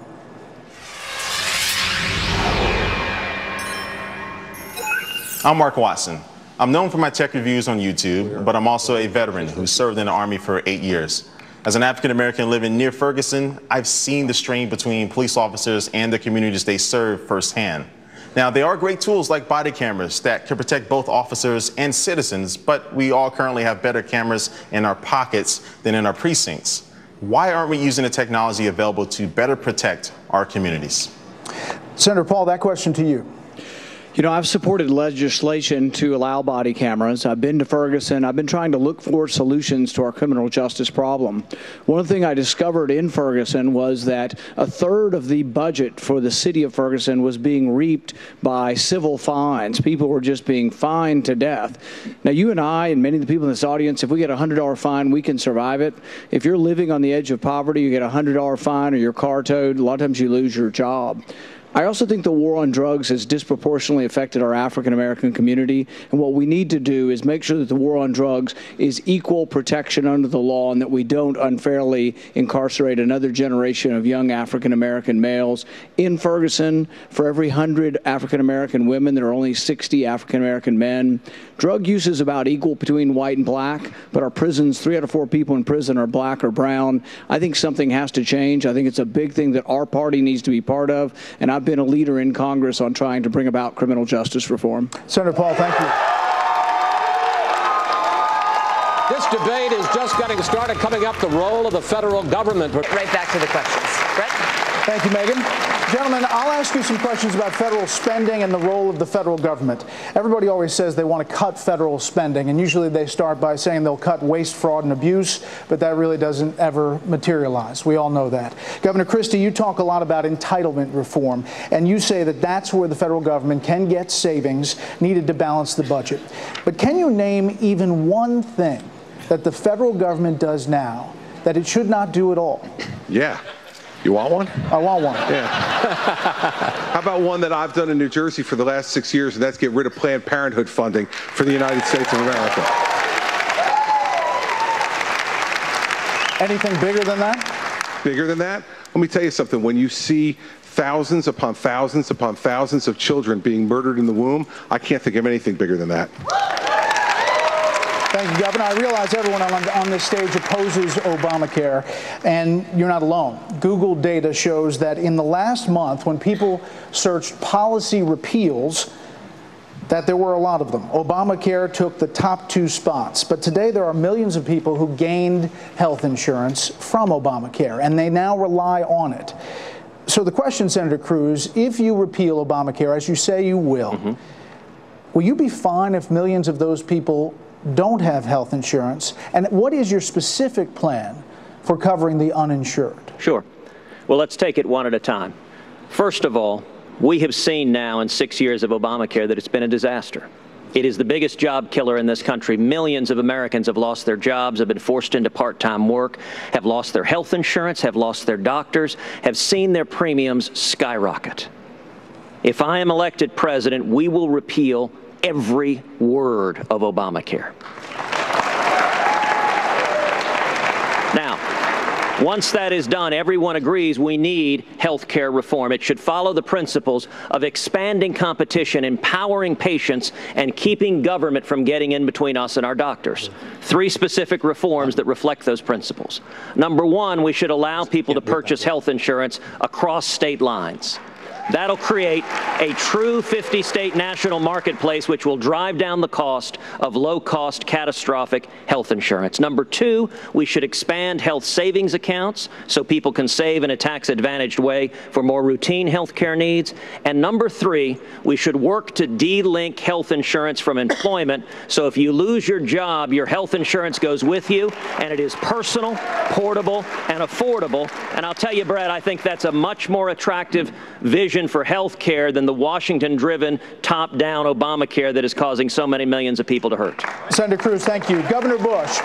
I'm Mark Watson. I'm known for my tech reviews on YouTube, but I'm also a veteran who served in the Army for 8 years. As an African American living near Ferguson, I've seen the strain between police officers and the communities they serve firsthand. Now, there are great tools like body cameras that can protect both officers and citizens, but we all currently have better cameras in our pockets than in our precincts. Why aren't we using the technology available to better protect our communities? Senator Paul, that question to you. You know, I've supported legislation to allow body cameras. I've been to Ferguson. I've been trying to look for solutions to our criminal justice problem. One thing I discovered in Ferguson was that a third of the budget for the city of Ferguson was being reaped by civil fines. People were just being fined to death. Now, you and I and many of the people in this audience, if we get a $100 fine, we can survive it. If you're living on the edge of poverty, you get a $100 fine or your car towed, a lot of times you lose your job. I also think the war on drugs has disproportionately affected our African-American community, and what we need to do is make sure that the war on drugs is equal protection under the law and that we don't unfairly incarcerate another generation of young African-American males. In Ferguson, for every 100 African-American women, there are only 60 African-American men. Drug use is about equal between white and black, but our prisons, 3 out of 4 people in prison are black or brown. I think something has to change. I think it's a big thing that our party needs to be part of, and I've been a leader in Congress on trying to bring about criminal justice reform. Senator Paul, thank you. This debate is just getting started. Coming up, the role of the federal government. Right back to the questions. Bret? Thank you, Megyn. Gentlemen, I'll ask you some questions about federal spending and the role of the federal government. Everybody always says they want to cut federal spending, and usually they start by saying they'll cut waste, fraud, and abuse, but that really doesn't ever materialize. We all know that. Governor Christie, you talk a lot about entitlement reform, and you say that that's where the federal government can get savings needed to balance the budget. But can you name even one thing that the federal government does now that it should not do at all? Yeah. You want one? I want one. Yeah. How about one that I've done in New Jersey for the last 6 years, and that's get rid of Planned Parenthood funding for the United States of America. Anything bigger than that? Bigger than that? Let me tell you something. When you see thousands upon thousands upon thousands of children being murdered in the womb, I can't think of anything bigger than that. Thank you, Governor. I realize everyone on this stage opposes Obamacare, and you're not alone. Google data shows that in the last month, when people searched policy repeals, that there were a lot of them. Obamacare took the top 2 spots, but today there are millions of people who gained health insurance from Obamacare, and they now rely on it. So the question, Senator Cruz, if you repeal Obamacare, as you say you will, will you be fine if millions of those people don't have health insurance? And what is your specific plan for covering the uninsured? Sure. Well, let's take it one at a time. First of all, we have seen now in 6 years of Obamacare that it's been a disaster. It is the biggest job killer in this country. Millions of Americans have lost their jobs, have been forced into part-time work, have lost their health insurance, have lost their doctors, have seen their premiums skyrocket. If I am elected president, we will repeal every word of Obamacare. Now, once that is done, everyone agrees we need health care reform. It should follow the principles of expanding competition, empowering patients, and keeping government from getting in between us and our doctors. 3 specific reforms that reflect those principles. Number 1, we should allow people to purchase health insurance across state lines. That'll create a true 50-state national marketplace which will drive down the cost of low-cost, catastrophic health insurance. Number 2, we should expand health savings accounts so people can save in a tax-advantaged way for more routine health care needs. And number 3, we should work to de-link health insurance from employment so if you lose your job, your health insurance goes with you, and it is personal, portable, and affordable. And I'll tell you, Bret, I think that's a much more attractive vision for health care than the Washington-driven, top-down Obamacare that is causing so many millions of people to hurt. Senator Cruz, thank you. Governor Bush,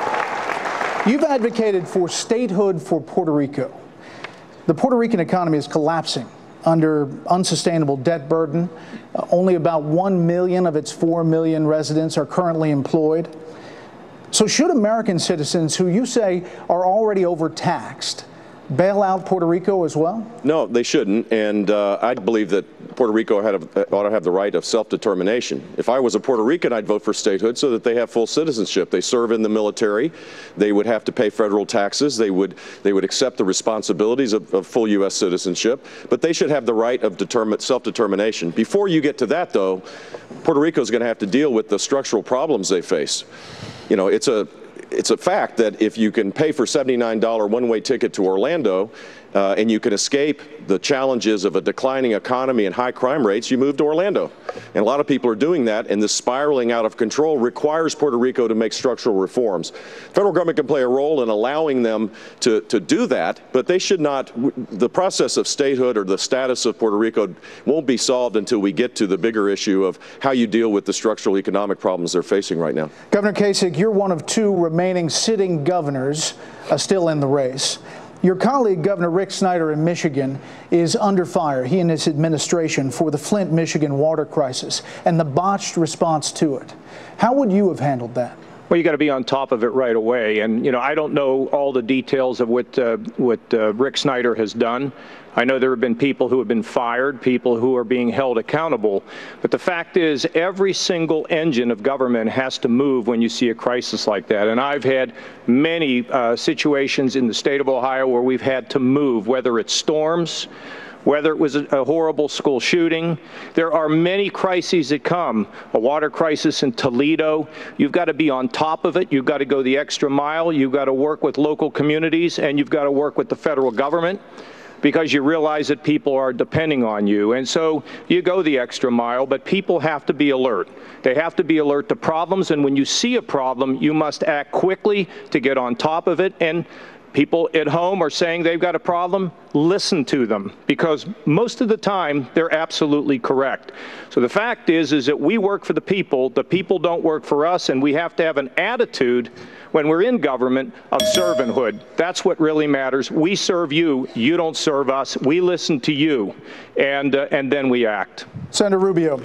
you've advocated for statehood for Puerto Rico. The Puerto Rican economy is collapsing under unsustainable debt burden. Only about 1 million of its 4 million residents are currently employed. So should American citizens who you say are already overtaxed bail out Puerto Rico as well? No, they shouldn't, and I believe that Puerto Rico ought to have the right of self-determination. If I was a Puerto Rican, I'd vote for statehood so that they have full citizenship. They serve in the military. They would have to pay federal taxes. They would accept the responsibilities of full U.S. citizenship, but they should have the right of self-determination. Before you get to that, though, Puerto Rico is going to have to deal with the structural problems they face. You know, it's a fact that if you can pay for $79 one-way ticket to Orlando and you can escape the challenges of a declining economy and high crime rates, you move to Orlando. And a lot of people are doing that, and the spiraling out of control requires Puerto Rico to make structural reforms. Federal government can play a role in allowing them to do that, but they should not. The process of statehood or the status of Puerto Rico won't be solved until we get to the bigger issue of how you deal with the structural economic problems they're facing right now. Governor Kasich, you're one of two remaining sitting governors still in the race. Your colleague, Governor Rick Snyder in Michigan, is under fire, he and his administration, for the Flint, Michigan water crisis and the botched response to it. How would you have handled that? Well, you got to be on top of it right away. And, you know, I don't know all the details of what Rick Snyder has done. I know there have been people who have been fired, people who are being held accountable. But the fact is, every single engine of government has to move when you see a crisis like that. And I've had many situations in the state of Ohio where we've had to move, whether it's storms, whether it was a horrible school shooting. There are many crises that come. A water crisis in Toledo. You've got to be on top of it. You've got to go the extra mile. You've got to work with local communities, and you've got to work with the federal government, because you realize that people are depending on you. And so you go the extra mile, but people have to be alert. They have to be alert to problems, and when you see a problem, you must act quickly to get on top of it. And people at home are saying they've got a problem, listen to them, because most of the time they're absolutely correct. So the fact is that we work for the people don't work for us, and we have to have an attitude when we're in government of servanthood. That's what really matters. We serve you, you don't serve us. We listen to you, and then we act. Senator Rubio,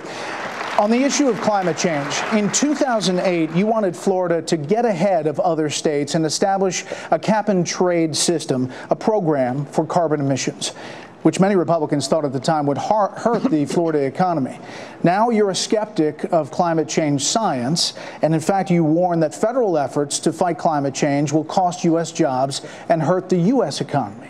on the issue of climate change, in 2008, you wanted Florida to get ahead of other states and establish a cap-and-trade system, a program for carbon emissions, which many Republicans thought at the time would hurt the Florida economy. Now you're a skeptic of climate change science, and in fact you warn that federal efforts to fight climate change will cost U.S. jobs and hurt the U.S. economy.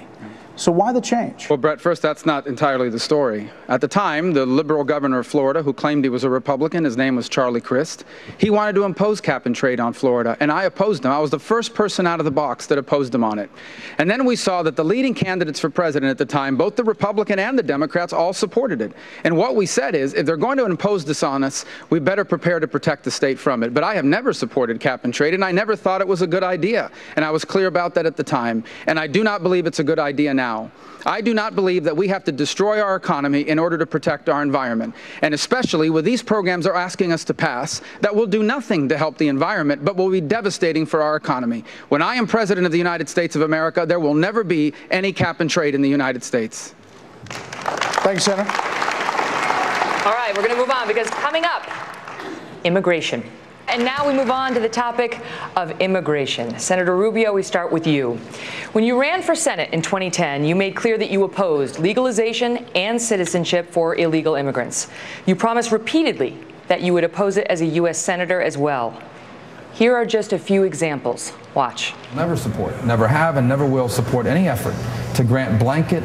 So why the change? Well, Brett, first, that's not entirely the story. At the time, the liberal governor of Florida, who claimed he was a Republican, his name was Charlie Christie, he wanted to impose cap and trade on Florida, and I opposed him. I was the first person out of the box that opposed him on it. And then we saw that the leading candidates for president at the time, both the Republican and the Democrats, all supported it. And what we said is, if they're going to impose this on us, we better prepare to protect the state from it. But I have never supported cap and trade, and I never thought it was a good idea. And I was clear about that at the time. And I do not believe it's a good idea now. I do not believe that we have to destroy our economy in order to protect our environment, and especially with these programs they're asking us to pass that will do nothing to help the environment but will be devastating for our economy. When I am President of the United States of America, there will never be any cap and trade in the United States. Thanks, Senator. All right, we're going to move on because coming up, immigration. And now we move on to the topic of immigration. Senator Rubio, we start with you. When you ran for Senate in 2010, you made clear that you opposed legalization and citizenship for illegal immigrants. You promised repeatedly that you would oppose it as a U.S. Senator as well. Here are just a few examples. Watch. Never support, never have, and never will support any effort to grant blanket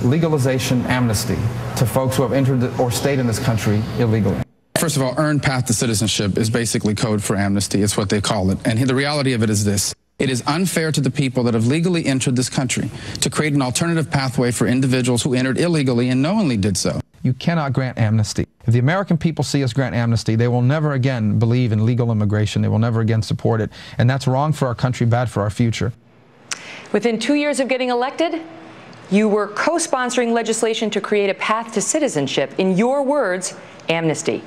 legalization amnesty to folks who have entered or stayed in this country illegally. First of all, earned path to citizenship is basically code for amnesty. It's what they call it. And the reality of it is this. It is unfair to the people that have legally entered this country to create an alternative pathway for individuals who entered illegally and knowingly did so. You cannot grant amnesty. If the American people see us grant amnesty, they will never again believe in legal immigration. They will never again support it. And that's wrong for our country, bad for our future. Within 2 years of getting elected, you were co-sponsoring legislation to create a path to citizenship. In your words, amnesty.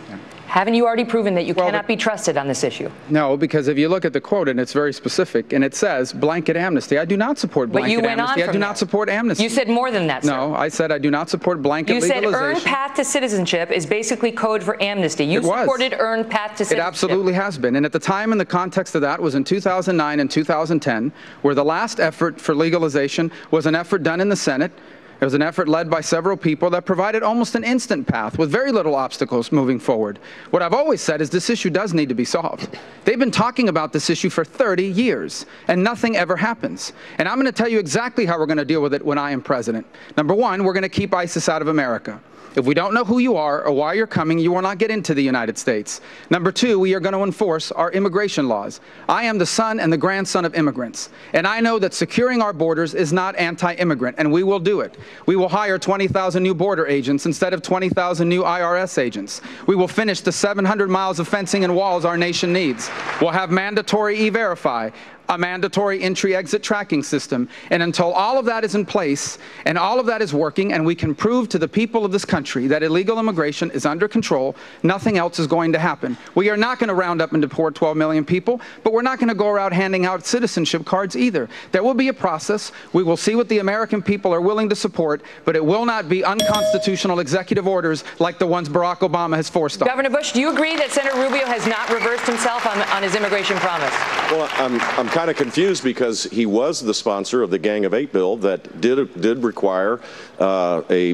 Haven't you already proven that you cannot be trusted on this issue? No, because if you look at the quote, and it's very specific, and it says blanket amnesty. I do not support blanket amnesty. But you went on from I do not support amnesty. You said more than that, sir. No, I said I do not support blanket legalization. You said earned path to citizenship is basically code for amnesty. You supported earned path to citizenship. It absolutely has been. And at the time, in the context of that, was in 2009 and 2010, where the last effort for legalization was an effort done in the Senate. It was an effort led by several people that provided almost an instant path with very little obstacles moving forward. What I've always said is this issue does need to be solved. They've been talking about this issue for 30 years, and nothing ever happens. And I'm going to tell you exactly how we're going to deal with it when I am president. Number one, we're going to keep ISIS out of America. If we don't know who you are or why you're coming, you will not get into the United States. Number two, we are going to enforce our immigration laws. I am the son and the grandson of immigrants, and I know that securing our borders is not anti-immigrant, and we will do it. We will hire 20,000 new border agents instead of 20,000 new IRS agents. We will finish the 700 miles of fencing and walls our nation needs. We'll have mandatory E-Verify, a mandatory entry-exit tracking system. And until all of that is in place and all of that is working and we can prove to the people of this country that illegal immigration is under control, nothing else is going to happen. We are not going to round up and deport 12 million people, but we're not going to go around handing out citizenship cards either. There will be a process. We will see what the American people are willing to support, but it will not be unconstitutional executive orders like the ones Barack Obama has forced on. Governor Bush, do you agree that Senator Rubio has not reversed himself on his immigration promise? Well, I'm kind of confused because he was the sponsor of the Gang of Eight bill that did require a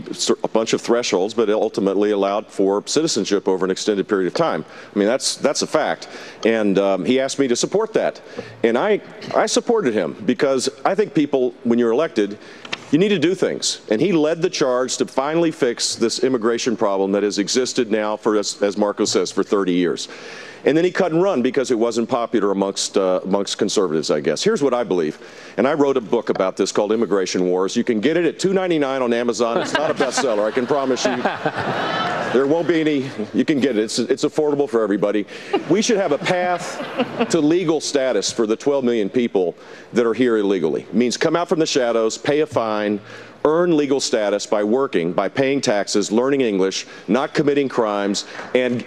bunch of thresholds, but it ultimately allowed for citizenship over an extended period of time. I mean, that's a fact. And he asked me to support that. And I supported him because I think people, when you're elected, you need to do things. And he led the charge to finally fix this immigration problem that has existed now for, as Marco says, for 30 years. And then he cut and run because it wasn't popular amongst conservatives, I guess. Here's what I believe. And I wrote a book about this called Immigration Wars. You can get it at $2.99 on Amazon. It's not a bestseller, I can promise you. There won't be any, you can get it. It's affordable for everybody. We should have a path to legal status for the 12 million people that are here illegally. It means come out from the shadows, pay a fine, earn legal status by working, by paying taxes, learning English, not committing crimes, and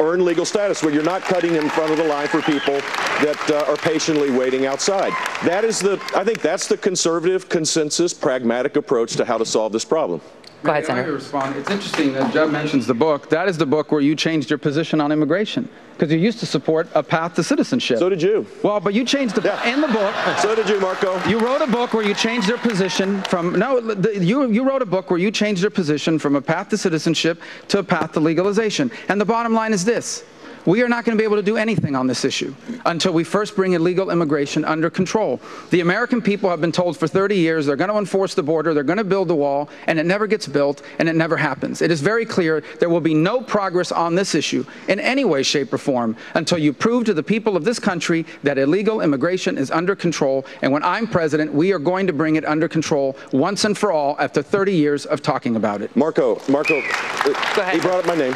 earn legal status where you're not cutting in front of the line for people that are patiently waiting outside. That is I think that's the conservative consensus, pragmatic approach to how to solve this problem. Go ahead, Senator. Respond. It's interesting that Jeb mentions the book. That is the book where you changed your position on immigration, because you used to support a path to citizenship. So did you. Well, but you changed in the book. So did you, Marco. You wrote a book where you changed your position from you wrote a book where you changed your position from a path to citizenship to a path to legalization. And the bottom line is this. We are not going to be able to do anything on this issue until we first bring illegal immigration under control. The American people have been told for 30 years they're going to enforce the border, they're going to build the wall, and it never gets built, and it never happens. It is very clear there will be no progress on this issue in any way, shape, or form until you prove to the people of this country that illegal immigration is under control. And when I'm president, we are going to bring it under control once and for all after 30 years of talking about it. Marco, Go ahead. He brought up my name.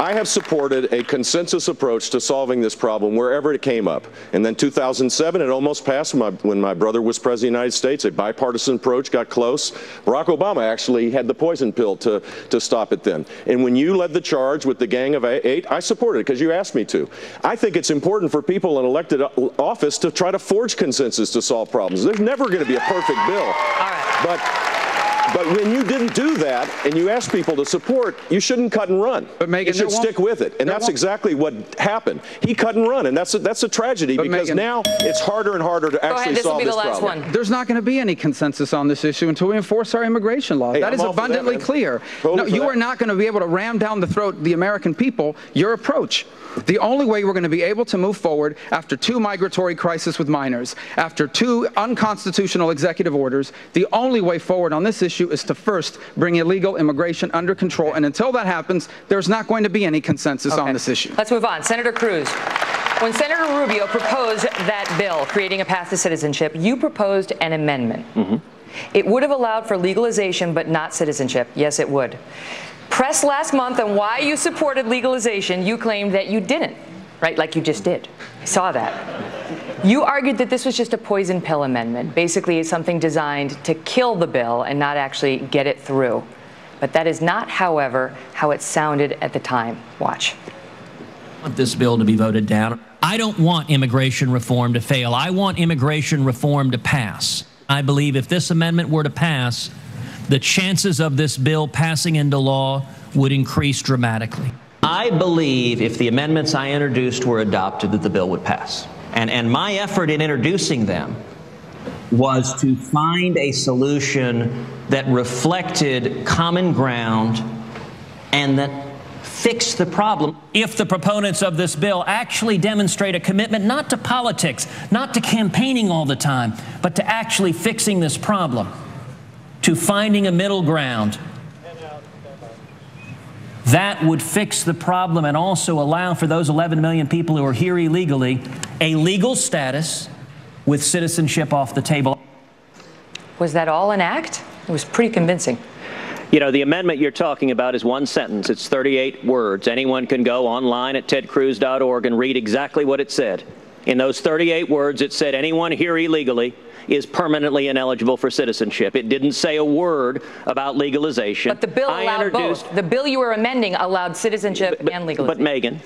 I have supported a consensus approach to solving this problem wherever it came up. And then 2007, it almost passed when my brother was president of the United States. A bipartisan approach got close. Barack Obama actually had the poison pill to stop it then. And when you led the charge with the Gang of Eight, I supported it because you asked me to. I think it's important for people in elected office to try to forge consensus to solve problems. There's never going to be a perfect bill. All right. But when you didn't do that and you asked people to support, you shouldn't cut and run. But Megyn, you should stick with it. And that's exactly what happened. He cut and run, and that's a tragedy because Megyn, now it's harder and harder to actually solve this problem. There's not going to be any consensus on this issue until we enforce our immigration laws. That is abundantly clear. No, you are not going to be able to ram down the throat of the American people your approach. The only way we're going to be able to move forward after 2 migratory crises with minors, after 2 unconstitutional executive orders, the only way forward on this issue is to first bring illegal immigration under control. And until that happens, there's not going to be any consensus on this issue. Let's move on. Senator Cruz, when Senator Rubio proposed that bill creating a path to citizenship, you proposed an amendment. It would have allowed for legalization but not citizenship. Yes, it would. Pressed last month on why you supported legalization, you claimed that you didn't, right? Like you just did. I saw that. You argued that this was just a poison pill amendment, basically something designed to kill the bill and not actually get it through. But that is not, however, how it sounded at the time. Watch. I want this bill to be voted down. I don't want immigration reform to fail. I want immigration reform to pass. I believe if this amendment were to pass, the chances of this bill passing into law would increase dramatically. I believe if the amendments I introduced were adopted, that the bill would pass. And my effort in introducing them was to find a solution that reflected common ground and that fixed the problem. If the proponents of this bill actually demonstrate a commitment not to politics, not to campaigning all the time, but to actually fixing this problem, to finding a middle ground, That would fix the problem and also allow for those 11 million people who are here illegally a legal status with citizenship off the table. Was that all an act? It was pretty convincing. You know, the amendment you're talking about is one sentence. It's 38 words. Anyone can go online at tedcruz.org and read exactly what it said. In those 38 words, it said anyone here illegally is permanently ineligible for citizenship. It didn't say a word about legalization. But the bill allowed both. The bill you were amending allowed citizenship and legalization. But Megyn,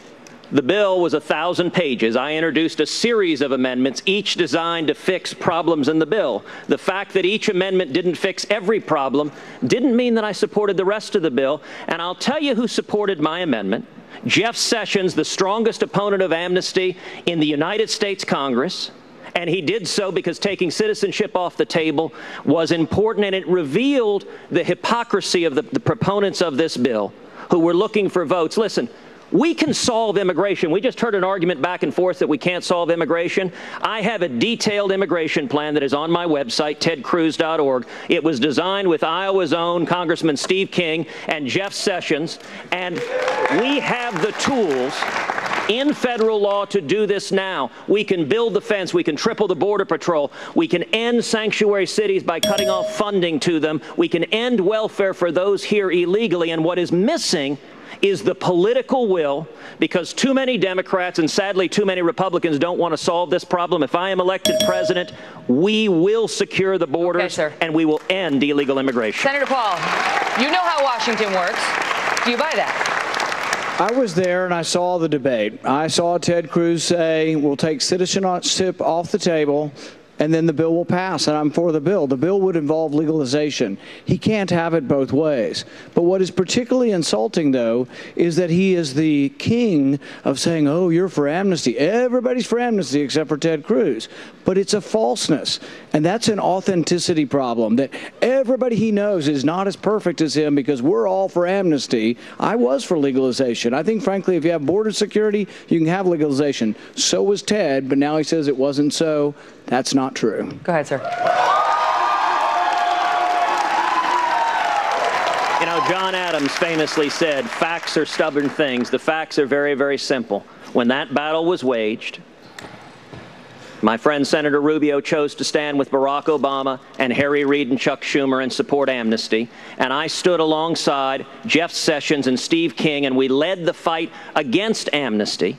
the bill was 1,000 pages. I introduced a series of amendments, each designed to fix problems in the bill. The fact that each amendment didn't fix every problem didn't mean that I supported the rest of the bill. And I'll tell you who supported my amendment. Jeff Sessions, the strongest opponent of amnesty in the United States Congress. And he did so because taking citizenship off the table was important, and it revealed the hypocrisy of the proponents of this bill who were looking for votes. Listen, we can solve immigration. We just heard an argument back and forth that we can't solve immigration. I have a detailed immigration plan that is on my website, tedcruz.org. It was designed with Iowa's own Congressman Steve King and Jeff Sessions, and we have the tools in federal law to do this now. We can build the fence. We can triple the Border Patrol. We can end sanctuary cities by cutting off funding to them. We can end welfare for those here illegally. And what is missing is the political will, because too many Democrats and sadly too many Republicans don't want to solve this problem. If I am elected president, we will secure the borders, and we will end illegal immigration. Senator Paul, you know how Washington works. Do you buy that? I was there and I saw the debate. I saw Ted Cruz say, we'll take citizenship off the table and then the bill will pass, and I'm for the bill. The bill would involve legalization. He can't have it both ways. But what is particularly insulting, though, is that he is the king of saying, oh, you're for amnesty. Everybody's for amnesty except for Ted Cruz. But it's a falseness, and that's an authenticity problem, that everybody he knows is not as perfect as him because we're all for amnesty. I was for legalization. I think, frankly, if you have border security, you can have legalization. So was Ted, but now he says it wasn't so. That's not true. Go ahead, sir. You know, John Adams famously said, facts are stubborn things. The facts are very, very simple. When that battle was waged, my friend Senator Rubio chose to stand with Barack Obama and Harry Reid and Chuck Schumer and support amnesty. And I stood alongside Jeff Sessions and Steve King, and we led the fight against amnesty.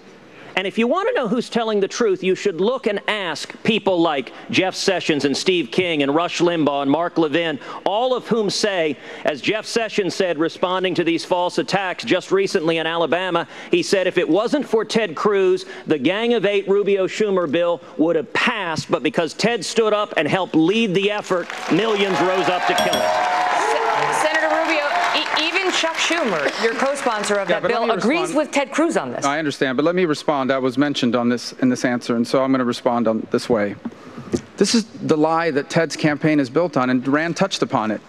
And if you want to know who's telling the truth, you should look and ask people like Jeff Sessions and Steve King and Rush Limbaugh and Mark Levin, all of whom say, as Jeff Sessions said, responding to these false attacks just recently in Alabama, he said if it wasn't for Ted Cruz, the Gang of Eight Rubio-Schumer bill would have passed, but because Ted stood up and helped lead the effort, millions rose up to kill it. Senator Rubio, even Chuck Schumer, your co-sponsor of that bill, agrees with Ted Cruz on this. I understand, but let me respond. I was mentioned on this in this answer, and so I'm going to respond on this way. This is the lie that Ted's campaign is built on, and Rand touched upon it.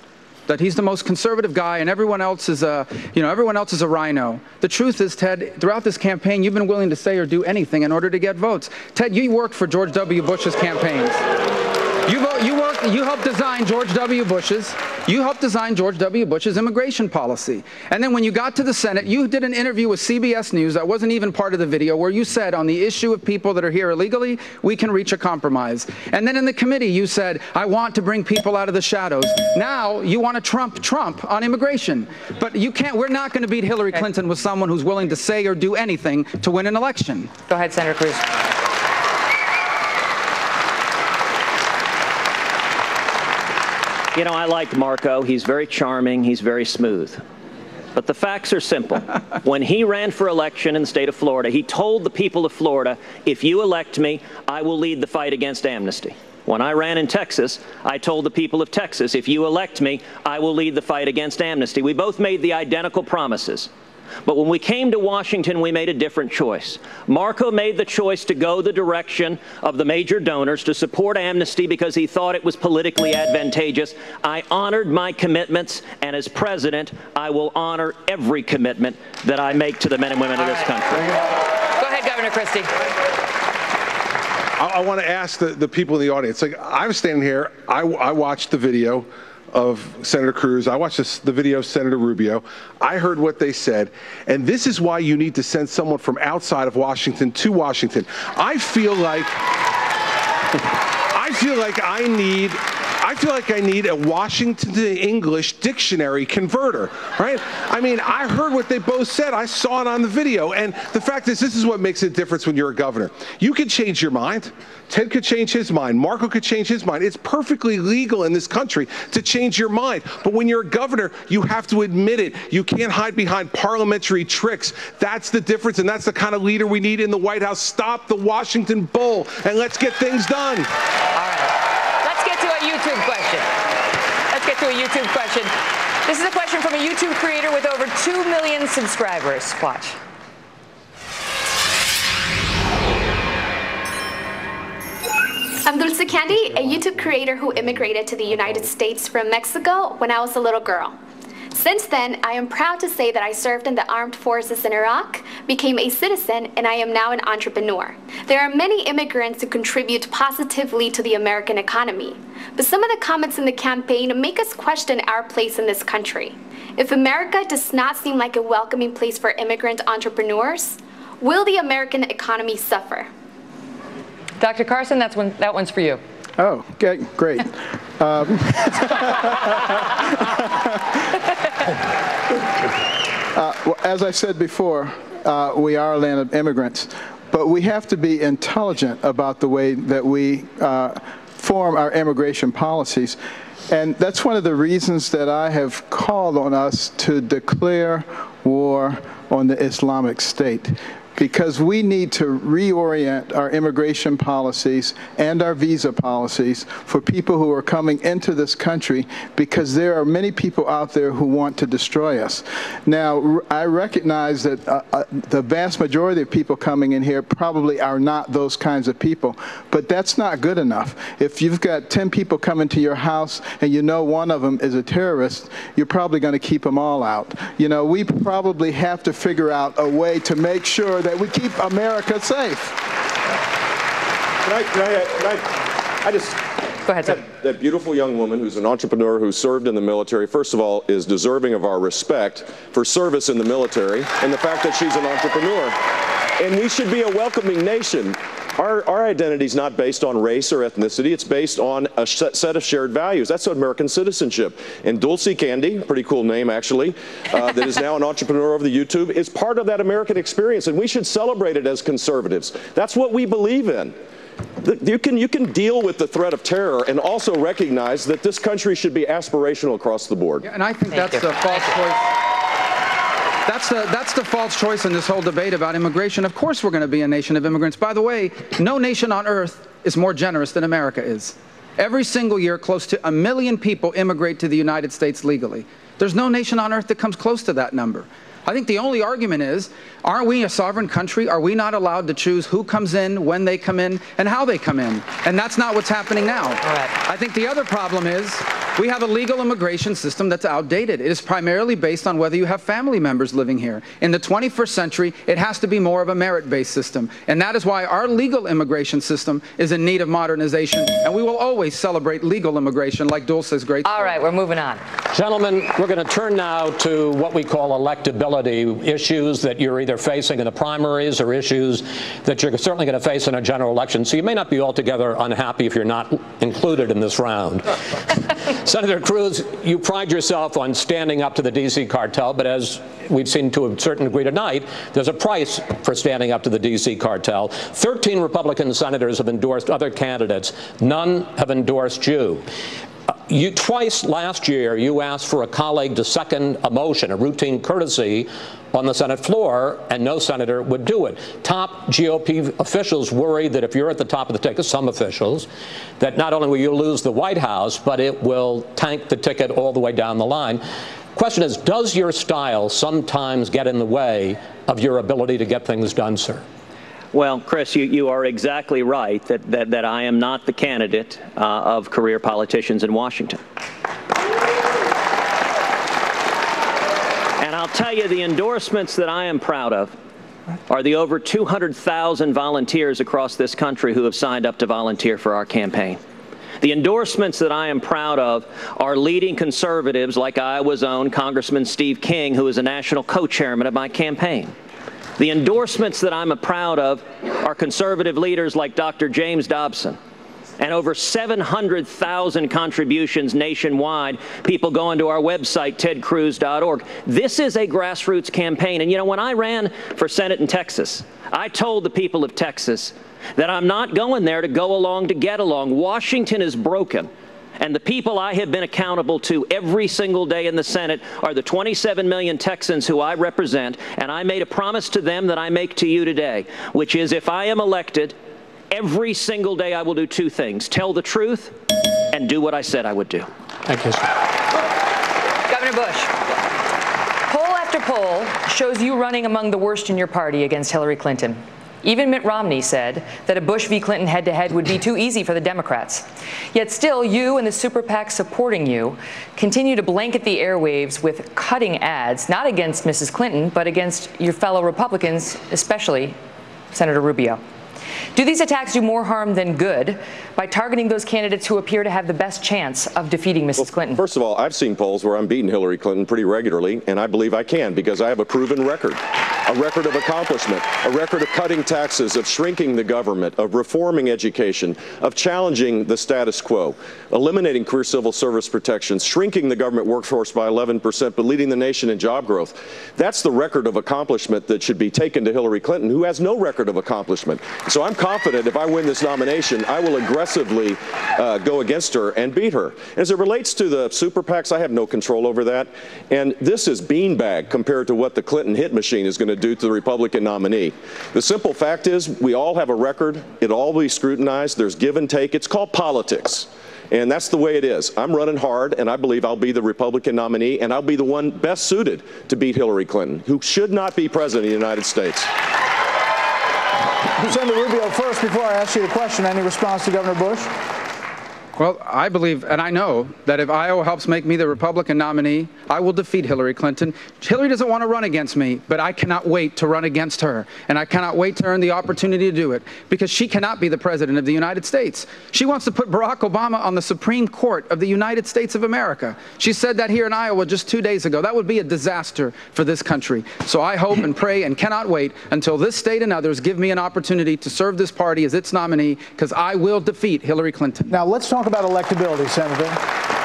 That he's the most conservative guy, and everyone else is a rhino. The truth is, Ted, throughout this campaign, you've been willing to say or do anything in order to get votes. Ted, you worked for George W. Bush's campaigns. You helped design George W. Bush's. You helped design George W. Bush's immigration policy. And then when you got to the Senate, you did an interview with CBS News that wasn't even part of the video, where you said on the issue of people that are here illegally, we can reach a compromise. And then in the committee, you said, I want to bring people out of the shadows. Now you want to trump Trump on immigration. But you can't. We're not going to beat Hillary Clinton with someone who's willing to say or do anything to win an election. Go ahead, Senator Cruz. You know, I like Marco. He's very charming. He's very smooth. But the facts are simple. When he ran for election in the state of Florida, he told the people of Florida, if you elect me, I will lead the fight against amnesty. When I ran in Texas, I told the people of Texas, if you elect me, I will lead the fight against amnesty. We both made the identical promises. But when we came to Washington, we made a different choice. Marco made the choice to go the direction of the major donors to support amnesty because he thought it was politically advantageous. I honored my commitments, and as president, I will honor every commitment that I make to the men and women of this country. Go ahead, Governor Christie. I want to ask the people in the audience. Like, I'm standing here, I watched the video. of Senator Cruz. I watched the video of Senator Rubio. I heard what they said. And this is why you need to send someone from outside of Washington to Washington. I feel like I need a Washington to English dictionary converter, right? I mean, I heard what they both said. I saw it on the video. And the fact is, this is what makes a difference when you're a governor. You can change your mind. Ted could change his mind. Marco could change his mind. It's perfectly legal in this country to change your mind. But when you're a governor, you have to admit it. You can't hide behind parliamentary tricks. That's the difference, and that's the kind of leader we need in the White House. Stop the Washington Bull, and let's get things done. All right. Let's get to a YouTube question. This is a question from a YouTube creator with over 2 million subscribers. Watch. I'm Dulce Candy, a YouTube creator who immigrated to the United States from Mexico when I was a little girl. Since then, I am proud to say that I served in the armed forces in Iraq, became a citizen, and I am now an entrepreneur. There are many immigrants who contribute positively to the American economy, but some of the comments in the campaign make us question our place in this country. If America does not seem like a welcoming place for immigrant entrepreneurs, will the American economy suffer? Dr. Carson, that one's for you. Oh, okay, great. Well, as I said before, we are a land of immigrants, but we have to be intelligent about the way that we form our immigration policies. And that's one of the reasons that I have called on us to declare war on the Islamic State, because we need to reorient our immigration policies and our visa policies for people who are coming into this country, because there are many people out there who want to destroy us. Now, I recognize that the vast majority of people coming in here probably are not those kinds of people, but that's not good enough. If you've got 10 people coming to your house and you know one of them is a terrorist, you're probably going to keep them all out. You know, we probably have to figure out a way to make sure that we keep America safe. I just... Go ahead, sir. That beautiful young woman who's an entrepreneur who served in the military, first of all, is deserving of our respect for service in the military and the fact that she's an entrepreneur. And we should be a welcoming nation. Our identity is not based on race or ethnicity. It's based on a set of shared values. That's American citizenship. And Dulce Candy, pretty cool name actually, that is now an entrepreneur over the YouTube, is part of that American experience, and we should celebrate it as conservatives. That's what we believe in. You can deal with the threat of terror and also recognize that this country should be aspirational across the board. Yeah, and I think that's the false choice. That's the false choice in this whole debate about immigration. Of course we're going to be a nation of immigrants. By the way, no nation on earth is more generous than America is. Every single year, close to 1 million people immigrate to the United States legally. There's no nation on earth that comes close to that number. I think the only argument is, aren't we a sovereign country? Are we not allowed to choose who comes in, when they come in, and how they come in? And that's not what's happening now. Right. I think the other problem is we have a legal immigration system that's outdated. It is primarily based on whether you have family members living here. In the 21st century, it has to be more of a merit-based system. And that is why our legal immigration system is in need of modernization. And we will always celebrate legal immigration like Dulce's great story. All right, we're moving on. Gentlemen, we're going to turn now to what we call electability, issues that you're either facing in the primaries or issues that you're certainly going to face in a general election. So you may not be altogether unhappy if you're not included in this round. Senator Cruz, you pride yourself on standing up to the D.C. cartel, but as we've seen to a certain degree tonight, there's a price for standing up to the D.C. cartel. 13 Republican senators have endorsed other candidates. None have endorsed you. Twice last year, you asked for a colleague to second a motion, a routine courtesy, on the Senate floor, and no senator would do it. Top GOP officials worry that if you're at the top of the ticket, some officials, that not only will you lose the White House, but it will tank the ticket all the way down the line. Question is, does your style sometimes get in the way of your ability to get things done, sir? Well, Chris, you are exactly right that I am not the candidate of career politicians in Washington. And I'll tell you, the endorsements that I am proud of are the over 200,000 volunteers across this country who have signed up to volunteer for our campaign. The endorsements that I am proud of are leading conservatives like Iowa's own Congressman Steve King, who is a national co-chairman of my campaign. The endorsements that I'm proud of are conservative leaders like Dr. James Dobson, and over 700,000 contributions nationwide, people going to our website, tedcruz.org. This is a grassroots campaign. And you know, when I ran for Senate in Texas, I told the people of Texas that I'm not going there to go along to get along. Washington is broken. And the people I have been accountable to every single day in the Senate are the 27 million Texans who I represent. And I made a promise to them that I make to you today, which is if I am elected, every single day I will do two things: tell the truth and do what I said I would do. Thank you, sir. Governor Bush, poll after poll shows you running among the worst in your party against Hillary Clinton. Even Mitt Romney said that a Bush v. Clinton head-to-head would be too easy for the Democrats. Yet still, you and the super PAC supporting you continue to blanket the airwaves with cutting ads, not against Mrs. Clinton, but against your fellow Republicans, especially Senator Rubio. Do these attacks do more harm than good by targeting those candidates who appear to have the best chance of defeating Mrs. Clinton? First of all, I've seen polls where I'm beating Hillary Clinton pretty regularly, and I believe I can because I have a proven record. A record of accomplishment, a record of cutting taxes, of shrinking the government, of reforming education, of challenging the status quo, eliminating career civil service protections, shrinking the government workforce by 11%, but leading the nation in job growth. That's the record of accomplishment that should be taken to Hillary Clinton, who has no record of accomplishment. So I'm confident if I win this nomination, I will aggressively go against her and beat her. As it relates to the super PACs, I have no control over that. And this is beanbag compared to what the Clinton hit machine is going to do to the Republican nominee. The simple fact is we all have a record. It'll all be scrutinized. There's give and take. It's called politics. And that's the way it is. I'm running hard, and I believe I'll be the Republican nominee, and I'll be the one best suited to beat Hillary Clinton, who should not be president of the United States. Senator Rubio, first, before I ask you the question, any response to Governor Bush? Well, I believe, and I know, that if Iowa helps make me the Republican nominee, I will defeat Hillary Clinton. Hillary doesn't want to run against me, but I cannot wait to run against her. And I cannot wait to earn the opportunity to do it, because she cannot be the President of the United States. She wants to put Barack Obama on the Supreme Court of the United States of America. She said that here in Iowa just 2 days ago. That would be a disaster for this country. So I hope and pray and cannot wait until this state and others give me an opportunity to serve this party as its nominee, because I will defeat Hillary Clinton. Now, let's talk about electability, Senator.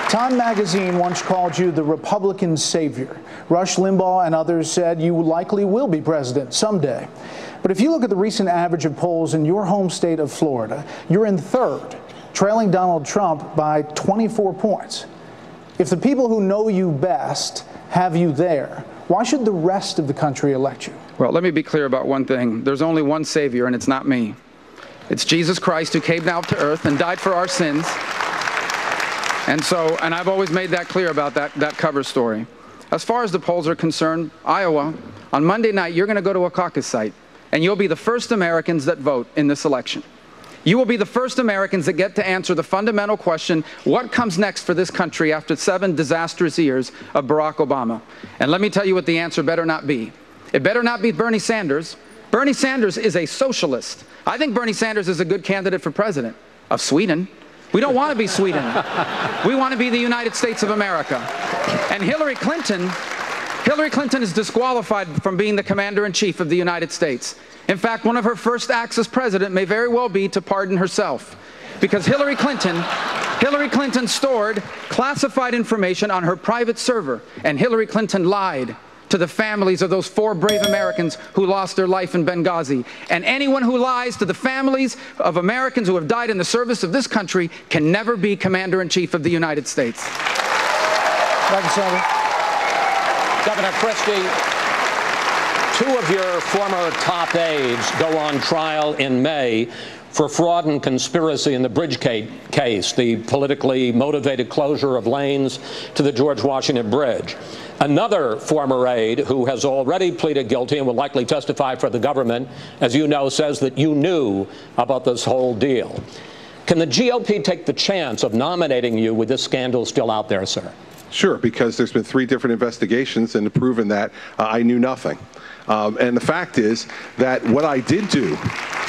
Time magazine once called you the Republican savior. Rush Limbaugh and others said you likely will be president someday. But if you look at the recent average of polls in your home state of Florida, you're in third, trailing Donald Trump by 24 points. If the people who know you best have you there, why should the rest of the country elect you? Well, let me be clear about one thing. There's only one savior, and it's not me. It's Jesus Christ, who came down to earth and died for our sins. And I've always made that clear about that cover story. As far as the polls are concerned, Iowa, on Monday night, you're going to go to a caucus site, and you'll be the first Americans that vote in this election. You will be the first Americans that get to answer the fundamental question, what comes next for this country after 7 disastrous years of Barack Obama? And let me tell you what the answer better not be. It better not be Bernie Sanders. Bernie Sanders is a socialist. I think Bernie Sanders is a good candidate for president of Sweden. We don't want to be Sweden. We want to be the United States of America. And Hillary Clinton is disqualified from being the commander-in-chief of the United States. In fact, one of her first acts as president may very well be to pardon herself, because Hillary Clinton stored classified information on her private server, and Hillary Clinton lied to the families of those 4 brave Americans who lost their life in Benghazi. And anyone who lies to the families of Americans who have died in the service of this country can never be Commander-in-Chief of the United States. Thank you, Senator. Governor Christie, 2 of your former top aides go on trial in May for fraud and conspiracy in the Bridgegate case, the politically motivated closure of lanes to the George Washington Bridge. Another former aide who has already pleaded guilty and will likely testify for the government, as you know, says that you knew about this whole deal. Can the GOP take the chance of nominating you with this scandal still out there, sir? Sure, because there's been 3 different investigations and proven that I knew nothing. And the fact is that what I did do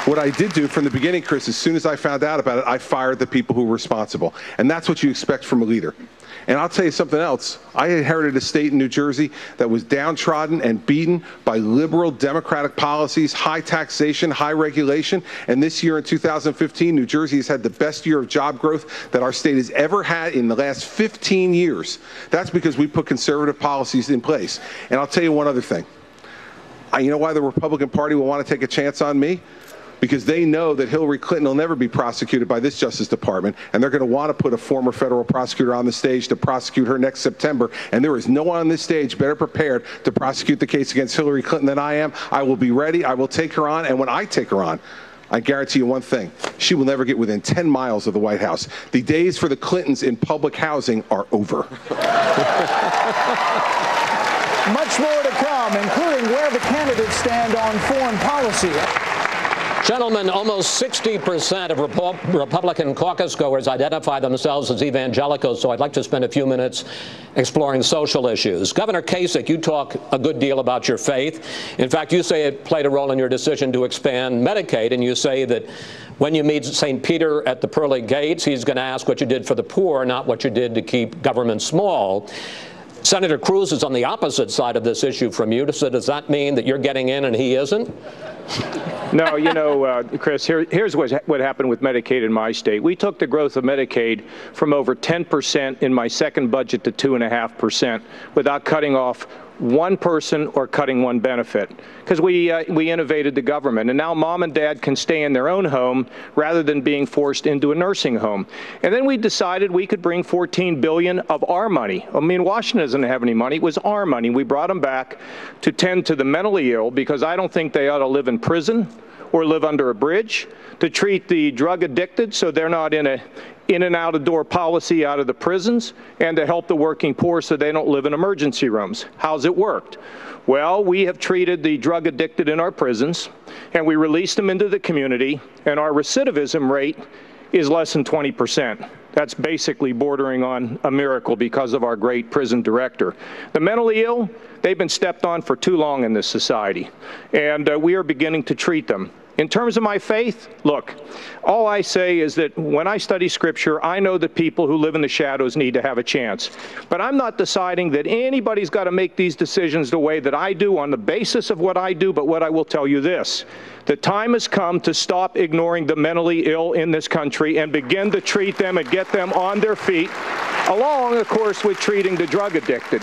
What I did do from the beginning, Chris, as soon as I found out about it, I fired the people who were responsible. And that's what you expect from a leader. And I'll tell you something else. I inherited a state in New Jersey that was downtrodden and beaten by liberal democratic policies, high taxation, high regulation. And this year in 2015, New Jersey has had the best year of job growth that our state has ever had in the last 15 years. That's because we put conservative policies in place. And I'll tell you one other thing. You know why the Republican Party will want to take a chance on me? Because they know that Hillary Clinton will never be prosecuted by this Justice Department, and they're going to want to put a former federal prosecutor on the stage to prosecute her next September, and there is no one on this stage better prepared to prosecute the case against Hillary Clinton than I am. I will be ready. I will take her on, and when I take her on, I guarantee you one thing. She will never get within 10 miles of the White House. The days for the Clintons in public housing are over. Much more to come, including where the candidates stand on foreign policy. Gentlemen, almost 60% of Republican caucus goers identify themselves as evangelicals, so I'd like to spend a few minutes exploring social issues. Governor Kasich, you talk a good deal about your faith. In fact, you say it played a role in your decision to expand Medicaid, and you say that when you meet St. Peter at the pearly gates, he's going to ask what you did for the poor, not what you did to keep government small. Senator Cruz is on the opposite side of this issue from you, so does that mean that you're getting in and he isn't? No, you know, Chris, here's what happened with Medicaid in my state. We took the growth of Medicaid from over 10% in my second budget to 2.5% without cutting off one person or cutting one benefit, because we innovated the government, and now mom and dad can stay in their own home rather than being forced into a nursing home. And then we decided we could bring $14 billion of our money. I mean, Washington doesn't have any money. It was our money. We brought them back to tend to the mentally ill, because I don't think they ought to live in prison or live under a bridge, to treat the drug addicted so they're not in and out of door policy out of the prisons, and to help the working poor so they don't live in emergency rooms. How's it worked? Well, we have treated the drug addicted in our prisons, and we released them into the community, and our recidivism rate is less than 20%. That's basically bordering on a miracle because of our great prison director. The mentally ill, they've been stepped on for too long in this society, and we are beginning to treat them. In terms of my faith, look, all I say is that when I study Scripture, I know that people who live in the shadows need to have a chance. But I'm not deciding that anybody's got to make these decisions the way that I do on the basis of what I do, but what I will tell you this. The time has come to stop ignoring the mentally ill in this country and begin to treat them and get them on their feet, along, of course, with treating the drug addicted.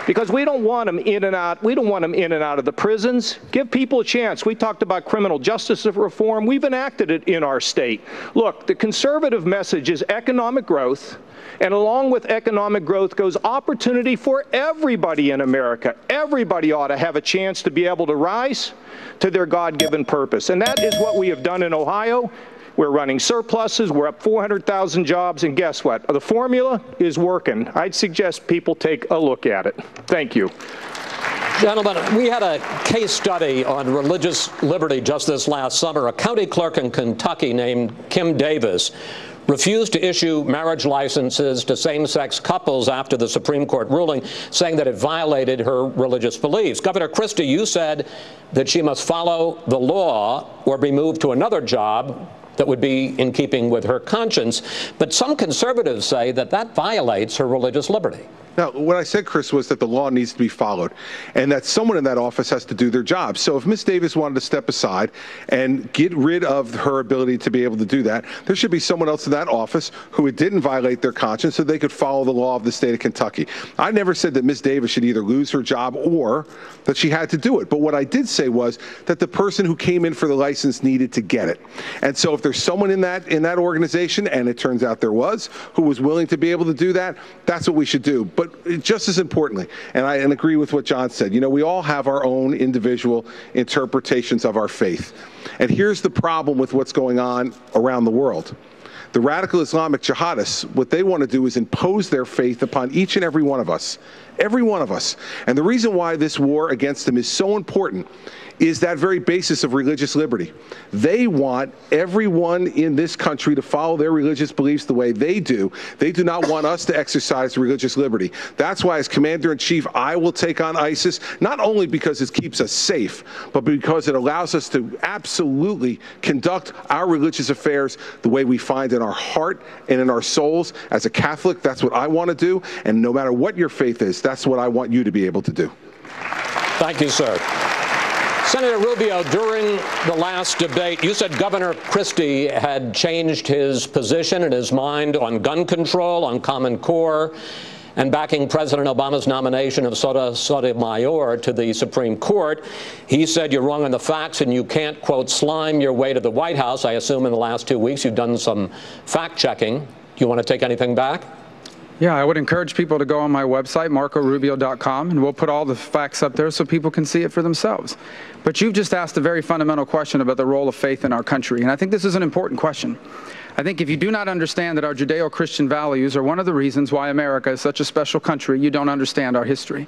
Because we don't want them in and out. We don't want them in and out of the prisons. Give people a chance. We talked about criminal justice reform. We've enacted it in our state. Look, the conservative message is economic growth, and along with economic growth goes opportunity for everybody in America. Everybody ought to have a chance to be able to rise to their God-given purpose. And that is what we have done in Ohio. We're running surpluses. We're up 400,000 jobs. And guess what? The formula is working. I'd suggest people take a look at it. Thank you. Gentlemen, we had a case study on religious liberty just this last summer. A county clerk in Kentucky named Kim Davis refused to issue marriage licenses to same-sex couples after the Supreme Court ruling, saying that it violated her religious beliefs. Governor Christie, you said that she must follow the law or be moved to another job that would be in keeping with her conscience. But some conservatives say that that violates her religious liberty. Now, what I said, Chris, was that the law needs to be followed and that someone in that office has to do their job. So if Ms. Davis wanted to step aside and get rid of her ability to be able to do that, there should be someone else in that office who it didn't violate their conscience so they could follow the law of the state of Kentucky. I never said that Ms. Davis should either lose her job or that she had to do it. But what I did say was that the person who came in for the license needed to get it. And so if there's someone in that organization, and it turns out there was, who was willing to be able to do that, that's what we should do. But just as importantly, and I agree with what John said, you know, we all have our own individual interpretations of our faith. And here's the problem with what's going on around the world. The radical Islamic jihadists, what they want to do is impose their faith upon each and every one of us. Every one of us. And the reason why this war against them is so important is that very basis of religious liberty. They want everyone in this country to follow their religious beliefs the way they do. They do not want us to exercise religious liberty. That's why, as Commander-in-Chief, I will take on ISIS, not only because it keeps us safe, but because it allows us to absolutely conduct our religious affairs the way we find in our heart and in our souls. As a Catholic, that's what I want to do, and no matter what your faith is, that's what I want you to be able to do. Thank you, sir. Senator Rubio, during the last debate, you said Governor Christie had changed his position and his mind on gun control, on Common Core, and backing President Obama's nomination of Sotomayor to the Supreme Court. He said you're wrong on the facts and you can't, quote, slime your way to the White House. I assume in the last 2 weeks you've done some fact-checking. Do you want to take anything back? Yeah, I would encourage people to go on my website, marcorubio.com, and we'll put all the facts up there so people can see it for themselves. But you've just asked a very fundamental question about the role of faith in our country, and I think this is an important question. I think if you do not understand that our Judeo-Christian values are one of the reasons why America is such a special country, you don't understand our history.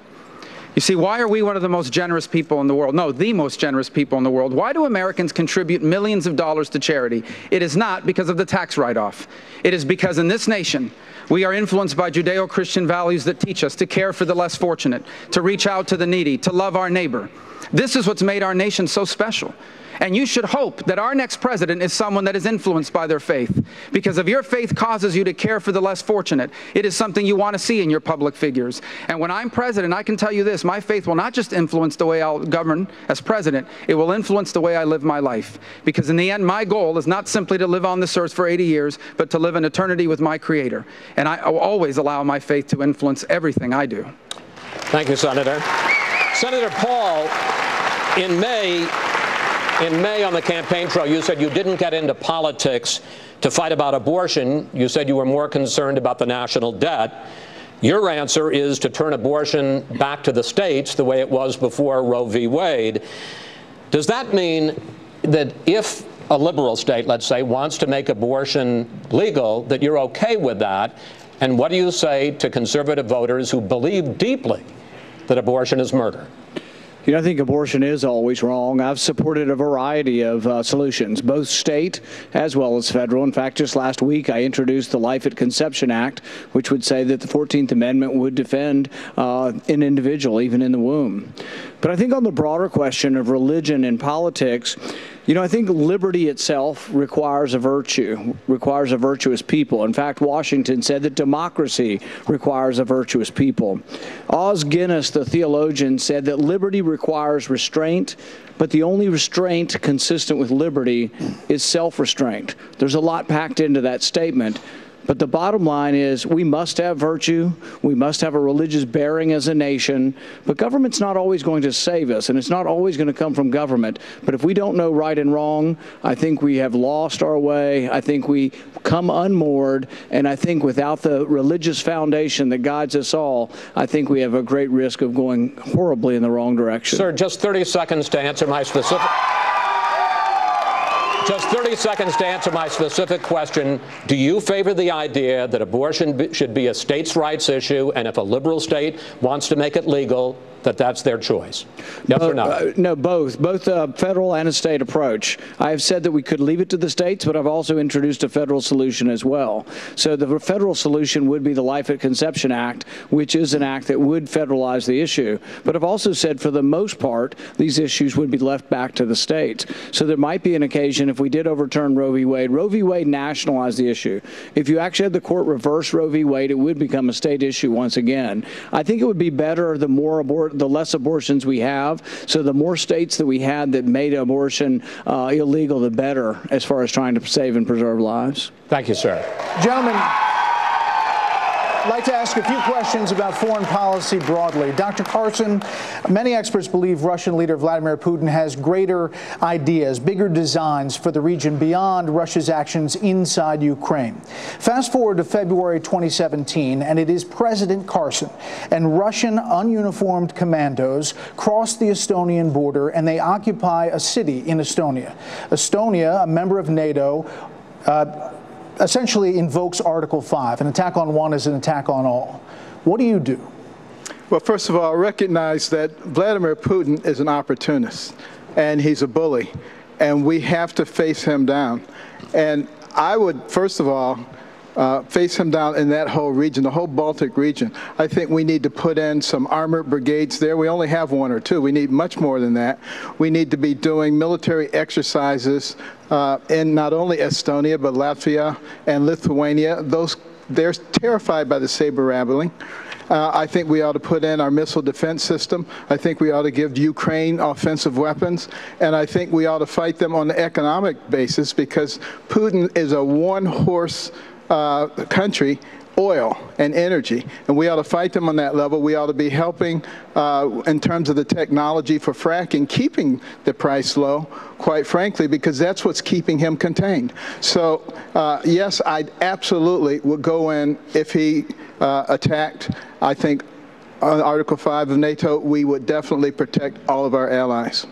You see, why are we one of the most generous people in the world? No, the most generous people in the world. Why do Americans contribute millions of dollars to charity? It is not because of the tax write-off. It is because in this nation, we are influenced by Judeo-Christian values that teach us to care for the less fortunate, to reach out to the needy, to love our neighbor. This is what's made our nation so special. And you should hope that our next president is someone that is influenced by their faith. Because if your faith causes you to care for the less fortunate, it is something you want to see in your public figures. And when I'm president, I can tell you this, my faith will not just influence the way I'll govern as president, it will influence the way I live my life. Because in the end, my goal is not simply to live on this earth for 80 years, but to live in eternity with my Creator. And I will always allow my faith to influence everything I do. Thank you, Senator. Senator Paul, in May on the campaign trail, you said you didn't get into politics to fight about abortion. You said you were more concerned about the national debt. Your answer is to turn abortion back to the states the way it was before Roe v. Wade. Does that mean that if a liberal state, let's say, wants to make abortion legal, that you're okay with that? And what do you say to conservative voters who believe deeply that abortion is murder? You know, I think abortion is always wrong. I've supported a variety of solutions, both state as well as federal. In fact, just last week, I introduced the Life at Conception Act, which would say that the 14th Amendment would defend an individual, even in the womb. But I think on the broader question of religion and politics, you know, I think liberty itself requires a virtue, requires a virtuous people. In fact, Washington said that democracy requires a virtuous people. Os Guinness, the theologian, said that liberty requires restraint, but the only restraint consistent with liberty is self-restraint. There's a lot packed into that statement. But the bottom line is we must have virtue, we must have a religious bearing as a nation, but government's not always going to save us, and it's not always going to come from government. But if we don't know right and wrong, I think we have lost our way, I think we come unmoored, and I think without the religious foundation that guides us all, I think we have a great risk of going horribly in the wrong direction. Sir, just 30 seconds to answer my specific... Just 30 seconds to answer my specific question. Do you favor the idea that abortion should be a states' rights issue, and if a liberal state wants to make it legal, that's their choice? Yes or no? No, both a federal and a state approach. I have said that we could leave it to the states, but I've also introduced a federal solution as well. So the federal solution would be the Life at Conception Act, which is an act that would federalize the issue. But I've also said for the most part, these issues would be left back to the states. So there might be an occasion if we did overturn Roe v. Wade nationalized the issue. If you actually had the court reverse Roe v. Wade, it would become a state issue once again. I think it would be better the less abortions we have. So the more states that we had that made abortion illegal, the better as far as trying to save and preserve lives. Thank you, sir. Gentlemen, I'd like to ask a few questions about foreign policy broadly. Dr. Carson, many experts believe Russian leader Vladimir Putin has greater ideas, bigger designs for the region beyond Russia's actions inside Ukraine. Fast forward to February 2017, and it is President Carson and Russian ununiformed commandos cross the Estonian border, and they occupy a city in Estonia. Estonia, a member of NATO, essentially invokes Article 5. An attack on one is an attack on all. What do you do? Well, first of all, recognize that Vladimir Putin is an opportunist, and he's a bully, and we have to face him down. And I would, first of all, face him down in that whole region, the whole Baltic region. I think we need to put in some armored brigades there. We only have one or two. We need much more than that. We need to be doing military exercises in not only Estonia, but Latvia and Lithuania. They're terrified by the saber rattling. I think we ought to put in our missile defense system. I think we ought to give Ukraine offensive weapons. And I think we ought to fight them on the economic basis, because Putin is a one-horse country, oil and energy, and we ought to fight them on that level. We ought to be helping in terms of the technology for fracking, keeping the price low, quite frankly, because that's what's keeping him contained. So yes, I absolutely would go in if he attacked. I think on Article 5 of NATO, we would definitely protect all of our allies.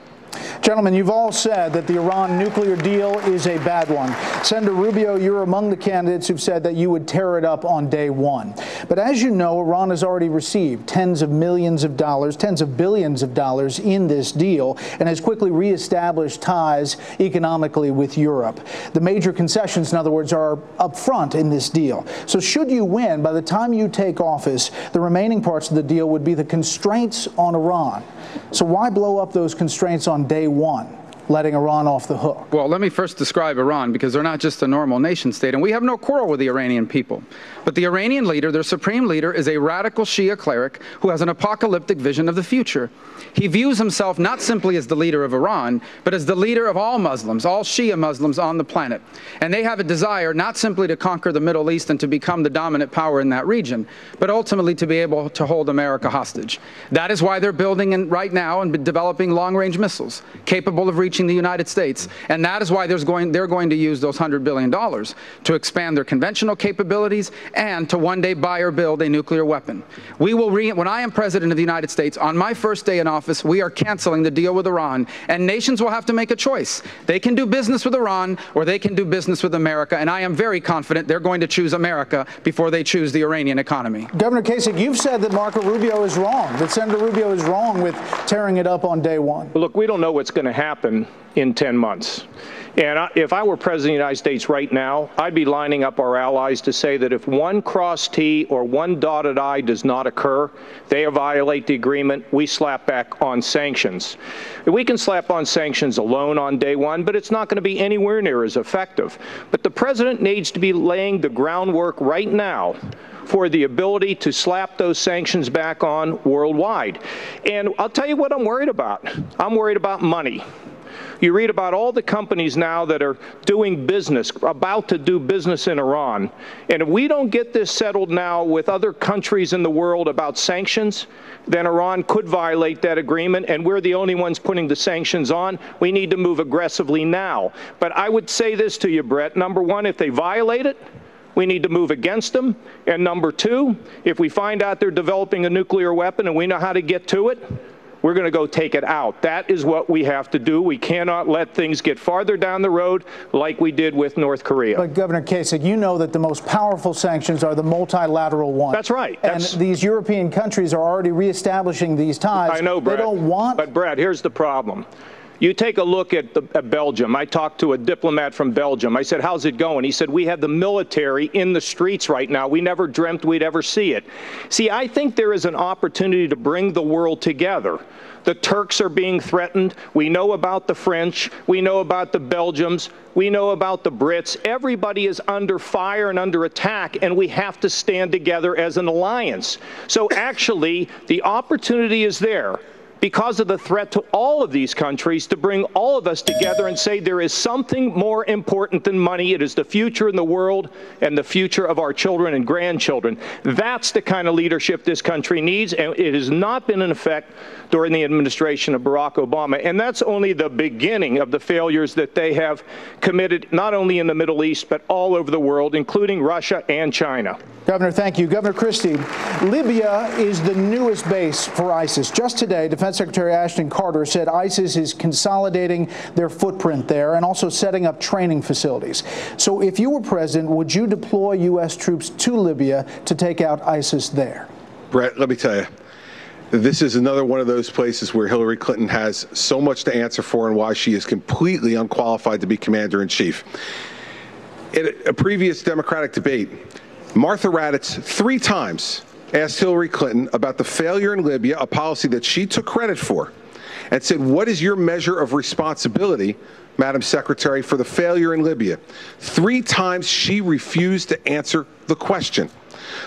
Gentlemen, you've all said that the Iran nuclear deal is a bad one. Senator Rubio, you're among the candidates who've said that you would tear it up on day one. But as you know, Iran has already received tens of millions of dollars, tens of billions of dollars in this deal, and has quickly reestablished ties economically with Europe. The major concessions, in other words, are up front in this deal. So should you win, by the time you take office, the remaining parts of the deal would be the constraints on Iran. So why blow up those constraints on day one, letting Iran off the hook? Well, let me first describe Iran, because they're not just a normal nation state, and we have no quarrel with the Iranian people. But the Iranian leader, their supreme leader, is a radical Shia cleric who has an apocalyptic vision of the future. He views himself not simply as the leader of Iran, but as the leader of all Muslims, all Shia Muslims on the planet. And they have a desire not simply to conquer the Middle East and to become the dominant power in that region, but ultimately to be able to hold America hostage. That is why they're building right now and developing long-range missiles capable of reaching the United States. And that is why they're going to use those $100 billion to expand their conventional capabilities and to one day buy or build a nuclear weapon. We will, when I am president of the United States, on my first day in office, we are canceling the deal with Iran, and nations will have to make a choice. They can do business with Iran, or they can do business with America, and I am very confident they're going to choose America before they choose the Iranian economy. Governor Kasich, you've said that Marco Rubio is wrong, that Senator Rubio is wrong with tearing it up on day one. Well, look, we don't know what's going to happen in 10 months. And if I were president of the United States right now, I'd be lining up our allies to say that if one crossed T or one dotted I does not occur, they violate the agreement, we slap back on sanctions. We can slap on sanctions alone on day one, but it's not going to be anywhere near as effective. But the president needs to be laying the groundwork right now for the ability to slap those sanctions back on worldwide. And I'll tell you what I'm worried about. I'm worried about money. You read about all the companies now that are doing business, about to do business in Iran. And if we don't get this settled now with other countries in the world about sanctions, then Iran could violate that agreement, and we're the only ones putting the sanctions on. We need to move aggressively now. But I would say this to you, Brett. Number one, if they violate it, we need to move against them. And number two, if we find out they're developing a nuclear weapon and we know how to get to it, we're going to go take it out. That is what we have to do. We cannot let things get farther down the road like we did with North Korea. But Governor Kasich, you know that the most powerful sanctions are the multilateral ones. That's right. And these European countries are already reestablishing these ties. I know, Brett. They don't want... But, Brett, here's the problem. You take a look at Belgium. I talked to a diplomat from Belgium. I said, how's it going? He said, we have the military in the streets right now. We never dreamt we'd ever see it. See, I think there is an opportunity to bring the world together. The Turks are being threatened. We know about the French. We know about the Belgians. We know about the Brits. Everybody is under fire and under attack, and we have to stand together as an alliance. So actually, the opportunity is there, because of the threat to all of these countries, to bring all of us together and say there is something more important than money. It is the future in the world and the future of our children and grandchildren. That's the kind of leadership this country needs, and it has not been in effect during the administration of Barack Obama. And that's only the beginning of the failures that they have committed, not only in the Middle East, but all over the world, including Russia and China. Governor, thank you. Governor Christie, Libya is the newest base for ISIS. Just today, Defense Defense Secretary Ashton Carter said ISIS is consolidating their footprint there and also setting up training facilities. So if you were president, would you deploy U.S. troops to Libya to take out ISIS there? Bret, let me tell you. This is another one of those places where Hillary Clinton has so much to answer for and why she is completely unqualified to be commander-in-chief. In a previous Democratic debate, Martha Raddatz 3 times asked Hillary Clinton about the failure in Libya, a policy that she took credit for, and said, what is your measure of responsibility, Madam Secretary, for the failure in Libya? 3 times she refused to answer the question,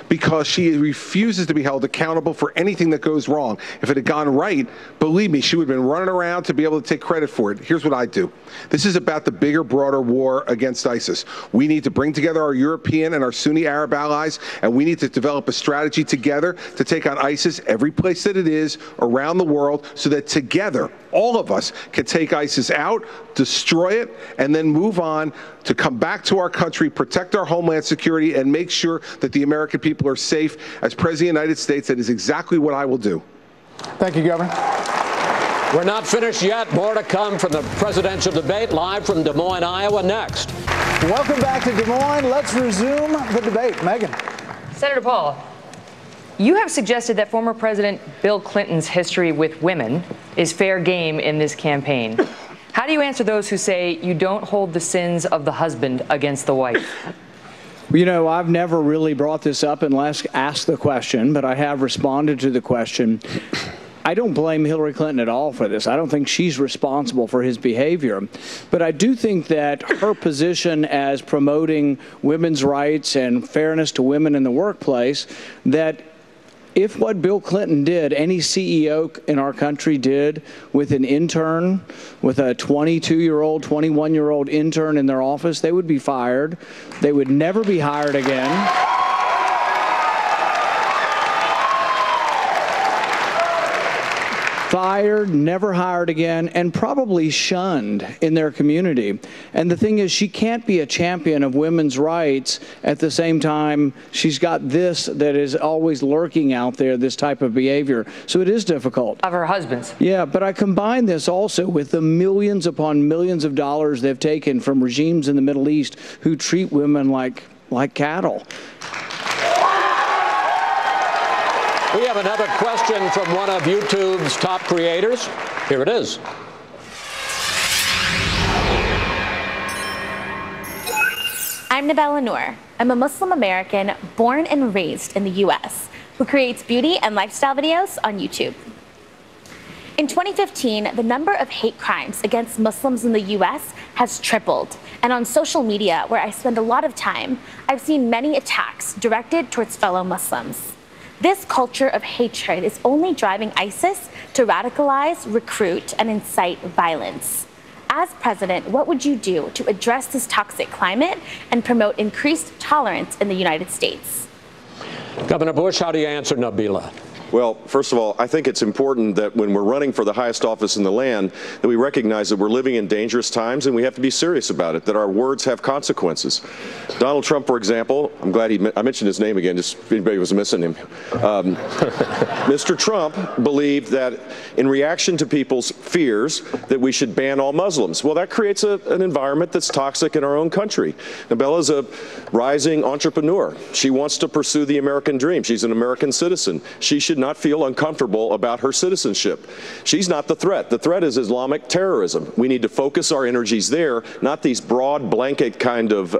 because she refuses to be held accountable for anything that goes wrong. If it had gone right, believe me, she would have been running around to be able to take credit for it. Here's what I do. This is about the bigger, broader war against ISIS. We need to bring together our European and our Sunni Arab allies, and we need to develop a strategy together to take on ISIS every place that it is around the world, so that together, all of us can take ISIS out, destroy it, and then move on to come back to our country, protect our homeland security, and make sure that the American people are safe. As President of the United States, that is exactly what I will do. Thank you, Governor. We're not finished yet. More to come from the presidential debate, live from Des Moines, Iowa, next. Welcome back to Des Moines. Let's resume the debate. Megyn. Senator Paul, you have suggested that former President Bill Clinton's history with women is fair game in this campaign. How do you answer those who say you don't hold the sins of the husband against the wife? You know, I've never really brought this up unless asked the question, but I have responded to the question. I don't blame Hillary Clinton at all for this. I don't think she's responsible for his behavior. But I do think that her position as promoting women's rights and fairness to women in the workplace, that if what Bill Clinton did, any CEO in our country did with an intern, with a 22-year-old, 21-year-old intern in their office, they would be fired. They would never be hired again. Fired, never hired again, and probably shunned in their community. And the thing is, she can't be a champion of women's rights at the same time she's got this that is always lurking out there, this type of behavior. So it is difficult. Of her husband's. Yeah, but I combine this also with the millions upon millions of dollars they've taken from regimes in the Middle East who treat women like cattle. We have another question from one of YouTube's top creators. Here it is. I'm Nabella Noor. I'm a Muslim American born and raised in the U.S. who creates beauty and lifestyle videos on YouTube. In 2015, the number of hate crimes against Muslims in the U.S. has tripled. And on social media, where I spend a lot of time, I've seen many attacks directed towards fellow Muslims. This culture of hatred is only driving ISIS to radicalize, recruit, and incite violence. As president, what would you do to address this toxic climate and promote increased tolerance in the United States? Governor Bush, how do you answer Nabila? Well, first of all, I think it's important that when we're running for the highest office in the land, that we recognize that we're living in dangerous times and we have to be serious about it, that our words have consequences. Donald Trump, for example, I'm glad I mentioned his name again, just if anybody was missing him. Mr. Trump believed that in reaction to people's fears that we should ban all Muslims. Well, that creates an environment that's toxic in our own country. Nabella's a rising entrepreneur. She wants to pursue the American dream. She's an American citizen. She should not feel uncomfortable about her citizenship. She's not the threat. The threat is Islamic terrorism. We need to focus our energies there, not these broad blanket kind of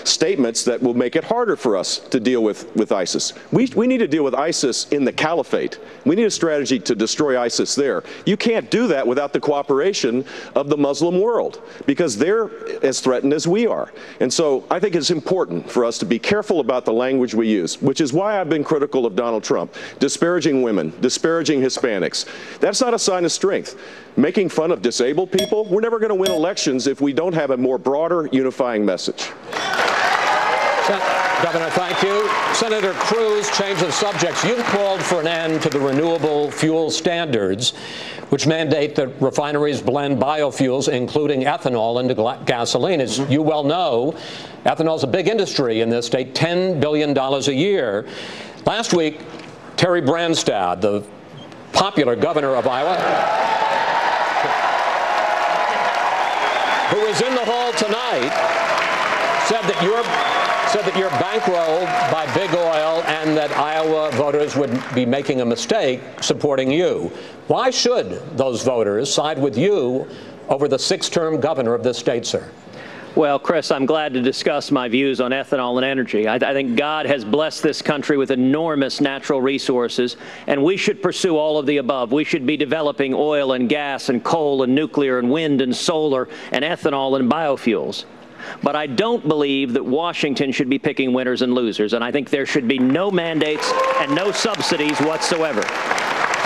statements that will make it harder for us to deal with ISIS. We need to deal with ISIS in the caliphate. We need a strategy to destroy ISIS there. You can't do that without the cooperation of the Muslim world, because they're as threatened as we are. And so I think it's important for us to be careful about the language we use, which is why I've been critical of Donald Trump. Disparaging women, disparaging Hispanics. That's not a sign of strength. Making fun of disabled people, we're never going to win elections if we don't have a more broader, unifying message. Governor, thank you. Senator Cruz, change of subjects. You've called for an end to the renewable fuel standards, which mandate that refineries blend biofuels, including ethanol, into gasoline. As you well know, ethanol is a big industry in this state, $10 billion a year. Last week, Terry Branstad, the popular governor of Iowa, who is in the hall tonight, said that you're bankrolled by big oil and that Iowa voters would be making a mistake supporting you. Why should those voters side with you over the six-term governor of this state, sir? Well, Chris, I'm glad to discuss my views on ethanol and energy. I think God has blessed this country with enormous natural resources, and we should pursue all of the above. We should be developing oil and gas and coal and nuclear and wind and solar and ethanol and biofuels. But I don't believe that Washington should be picking winners and losers, and I think there should be no mandates and no subsidies whatsoever.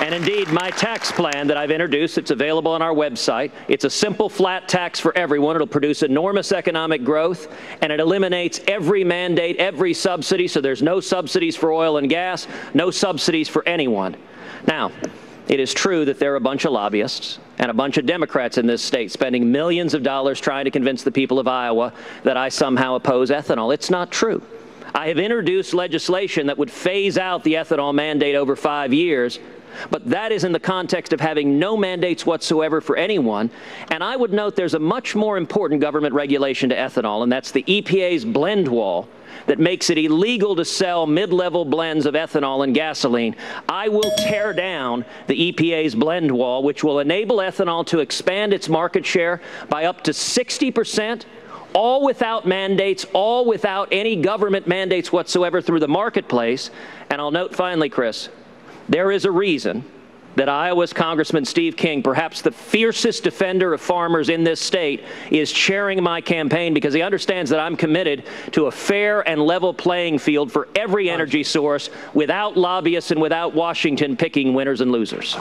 And indeed, my tax plan that I've introduced, it's available on our website. It's a simple flat tax for everyone. It'll produce enormous economic growth, and it eliminates every mandate, every subsidy, so there's no subsidies for oil and gas, no subsidies for anyone. Now, it is true that there are a bunch of lobbyists and a bunch of Democrats in this state spending millions of dollars trying to convince the people of Iowa that I somehow oppose ethanol. It's not true. I have introduced legislation that would phase out the ethanol mandate over 5 years, but that is in the context of having no mandates whatsoever for anyone. And I would note there's a much more important government regulation to ethanol, and that's the EPA's blend wall that makes it illegal to sell mid-level blends of ethanol and gasoline. I will tear down the EPA's blend wall, which will enable ethanol to expand its market share by up to 60%, all without mandates, all without any government mandates whatsoever through the marketplace. And I'll note finally, Chris, there is a reason that Iowa's Congressman Steve King, perhaps the fiercest defender of farmers in this state, is chairing my campaign, because he understands that I'm committed to a fair and level playing field for every energy source without lobbyists and without Washington picking winners and losers.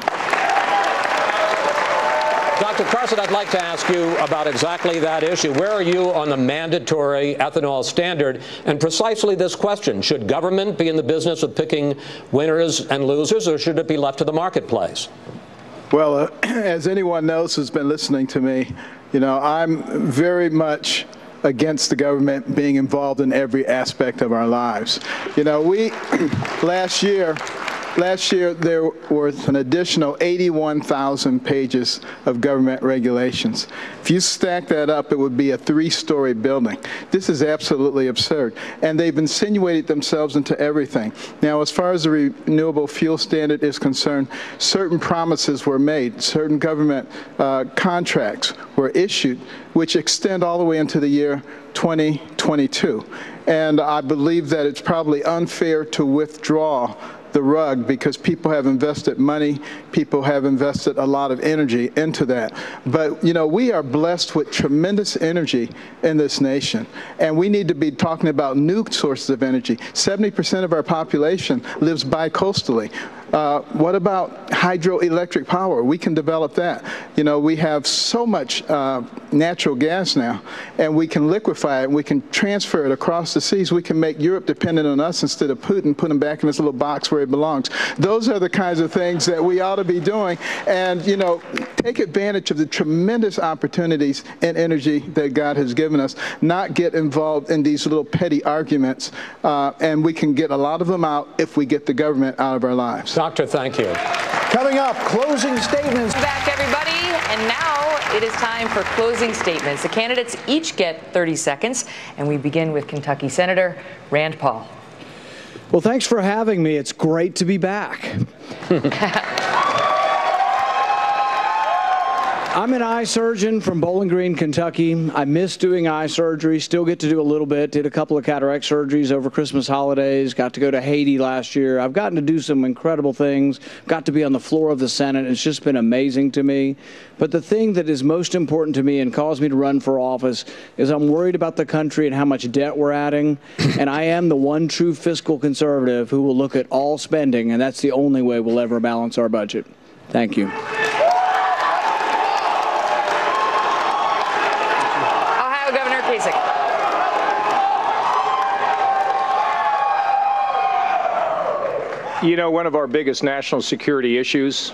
Dr. Carson, I'd like to ask you about exactly that issue. Where are you on the mandatory ethanol standard? And precisely this question: should government be in the business of picking winners and losers, or should it be left to the marketplace? Well, as anyone knows who's been listening to me, you know, I'm very much against the government being involved in every aspect of our lives. You know, last year there was an additional 81,000 pages of government regulations. If you stack that up, it would be a 3-story building. This is absolutely absurd. And they've insinuated themselves into everything. Now, as far as the renewable fuel standard is concerned, certain promises were made, certain government contracts were issued, which extend all the way into the year 2022. And I believe that it's probably unfair to withdraw the rug, because people have invested money, people have invested a lot of energy into that. But, you know, we are blessed with tremendous energy in this nation, and we need to be talking about new sources of energy. 70% of our population lives bi-coastally. What about hydroelectric power? We can develop that. You know, we have so much natural gas now, and we can liquefy it, and we can transfer it across the seas. We can make Europe dependent on us instead of Putin, put them back in this little box where it belongs. Those are the kinds of things that we ought to be doing, and, you know, take advantage of the tremendous opportunities in energy that God has given us, not get involved in these little petty arguments, and we can get a lot of them out if we get the government out of our lives. Doctor, thank you. Coming up, closing statements. Back, everybody, and now it is time for closing statements. The candidates each get 30 seconds, and we begin with Kentucky Senator Rand Paul. Well, thanks for having me. It's great to be back. I'm an eye surgeon from Bowling Green, Kentucky. I miss doing eye surgery, still get to do a little bit. Did a couple of cataract surgeries over Christmas holidays, got to go to Haiti last year. I've gotten to do some incredible things, got to be on the floor of the Senate. It's just been amazing to me. But the thing that is most important to me and caused me to run for office is I'm worried about the country and how much debt we're adding. And I am the one true fiscal conservative who will look at all spending, and that's the only way we'll ever balance our budget. Thank you. You know, one of our biggest national security issues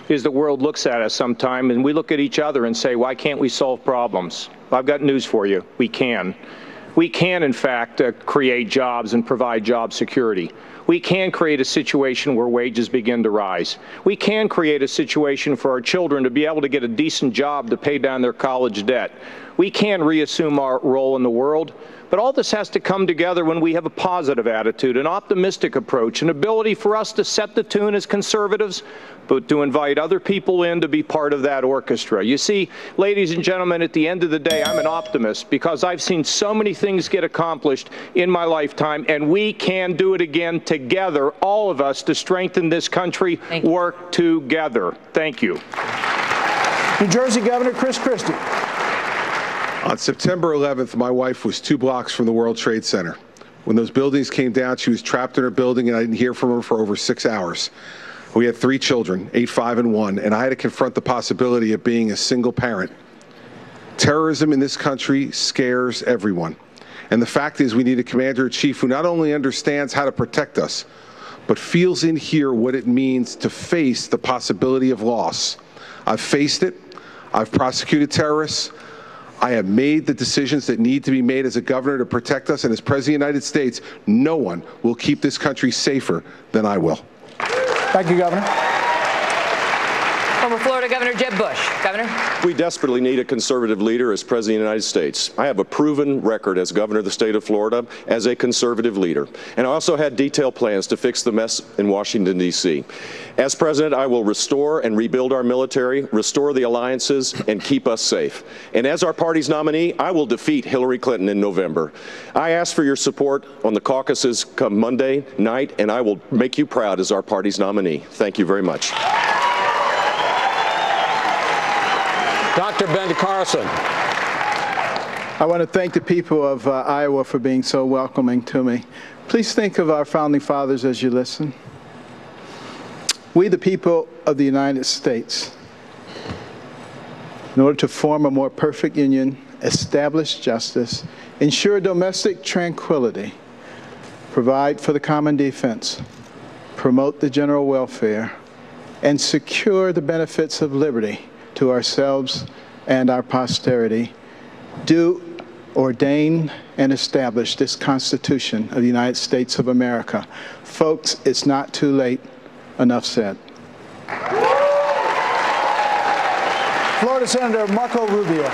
is the world looks at us sometime and we look at each other and say, why can't we solve problems? I've got news for you. We can. We can, in fact, create jobs and provide job security. We can create a situation where wages begin to rise. We can create a situation for our children to be able to get a decent job to pay down their college debt. We can reassume our role in the world. But all this has to come together when we have a positive attitude, an optimistic approach, an ability for us to set the tune as conservatives, but to invite other people in to be part of that orchestra. You see, ladies and gentlemen, at the end of the day, I'm an optimist because I've seen so many things get accomplished in my lifetime, and we can do it again together, all of us, to strengthen this country. Work together. Thank you. New Jersey Governor Chris Christie. On September 11th, my wife was 2 blocks from the World Trade Center. When those buildings came down, she was trapped in her building, and I didn't hear from her for over 6 hours. We had 3 children, 8, 5, and 1, and I had to confront the possibility of being a single parent. Terrorism in this country scares everyone. And the fact is we need a commander-in-chief who not only understands how to protect us, but feels in here what it means to face the possibility of loss. I've faced it. I've prosecuted terrorists. I have made the decisions that need to be made as a governor to protect us, and as President of the United States, no one will keep this country safer than I will. Thank you, Governor. Former Florida Governor Jeb Bush. Governor? We desperately need a conservative leader as President of the United States. I have a proven record as governor of the state of Florida as a conservative leader. And I also had detailed plans to fix the mess in Washington, D.C. As president, I will restore and rebuild our military, restore the alliances, and keep us safe. And as our party's nominee, I will defeat Hillary Clinton in November. I ask for your support on the caucuses come Monday night, and I will make you proud as our party's nominee. Thank you very much. Dr. Ben Carson. I want to thank the people of Iowa for being so welcoming to me. Please think of our founding fathers as you listen. We, the people of the United States, in order to form a more perfect union, establish justice, ensure domestic tranquility, provide for the common defense, promote the general welfare, and secure the benefits of liberty to ourselves and our posterity, do ordain and establish this Constitution of the United States of America. Folks, it's not too late. Enough said. Florida Senator Marco Rubio.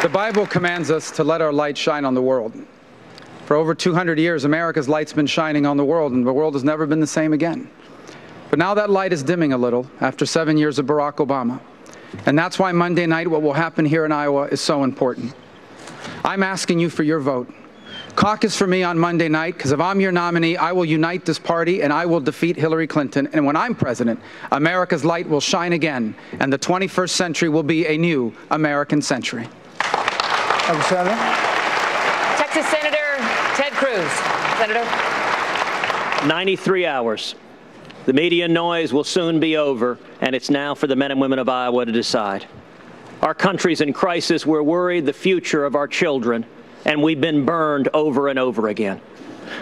The Bible commands us to let our light shine on the world. For over 200 years, America's light's been shining on the world, and the world has never been the same again. But now that light is dimming a little after 7 years of Barack Obama. And that's why Monday night, what will happen here in Iowa is so important. I'm asking you for your vote. Caucus for me on Monday night, because if I'm your nominee, I will unite this party and I will defeat Hillary Clinton. And when I'm president, America's light will shine again, and the 21st century will be a new American century. Senator. Texas Senator Ted Cruz. Senator. 93 hours. The media noise will soon be over, and it's now for the men and women of Iowa to decide. Our country's in crisis. We're worried the future of our children, and we've been burned over and over again.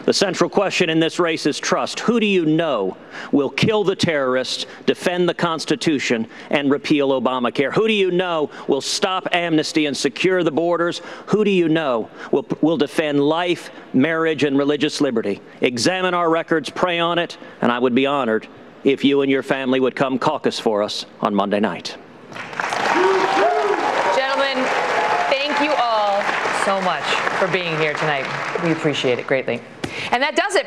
The central question in this race is trust. Who do you know will kill the terrorists, defend the Constitution, and repeal Obamacare? Who do you know will stop amnesty and secure the borders? Who do you know will defend life, marriage, and religious liberty? Examine our records, pray on it, and I would be honored if you and your family would come caucus for us on Monday night. Gentlemen, thank you all so much for being here tonight. We appreciate it greatly. And that does it.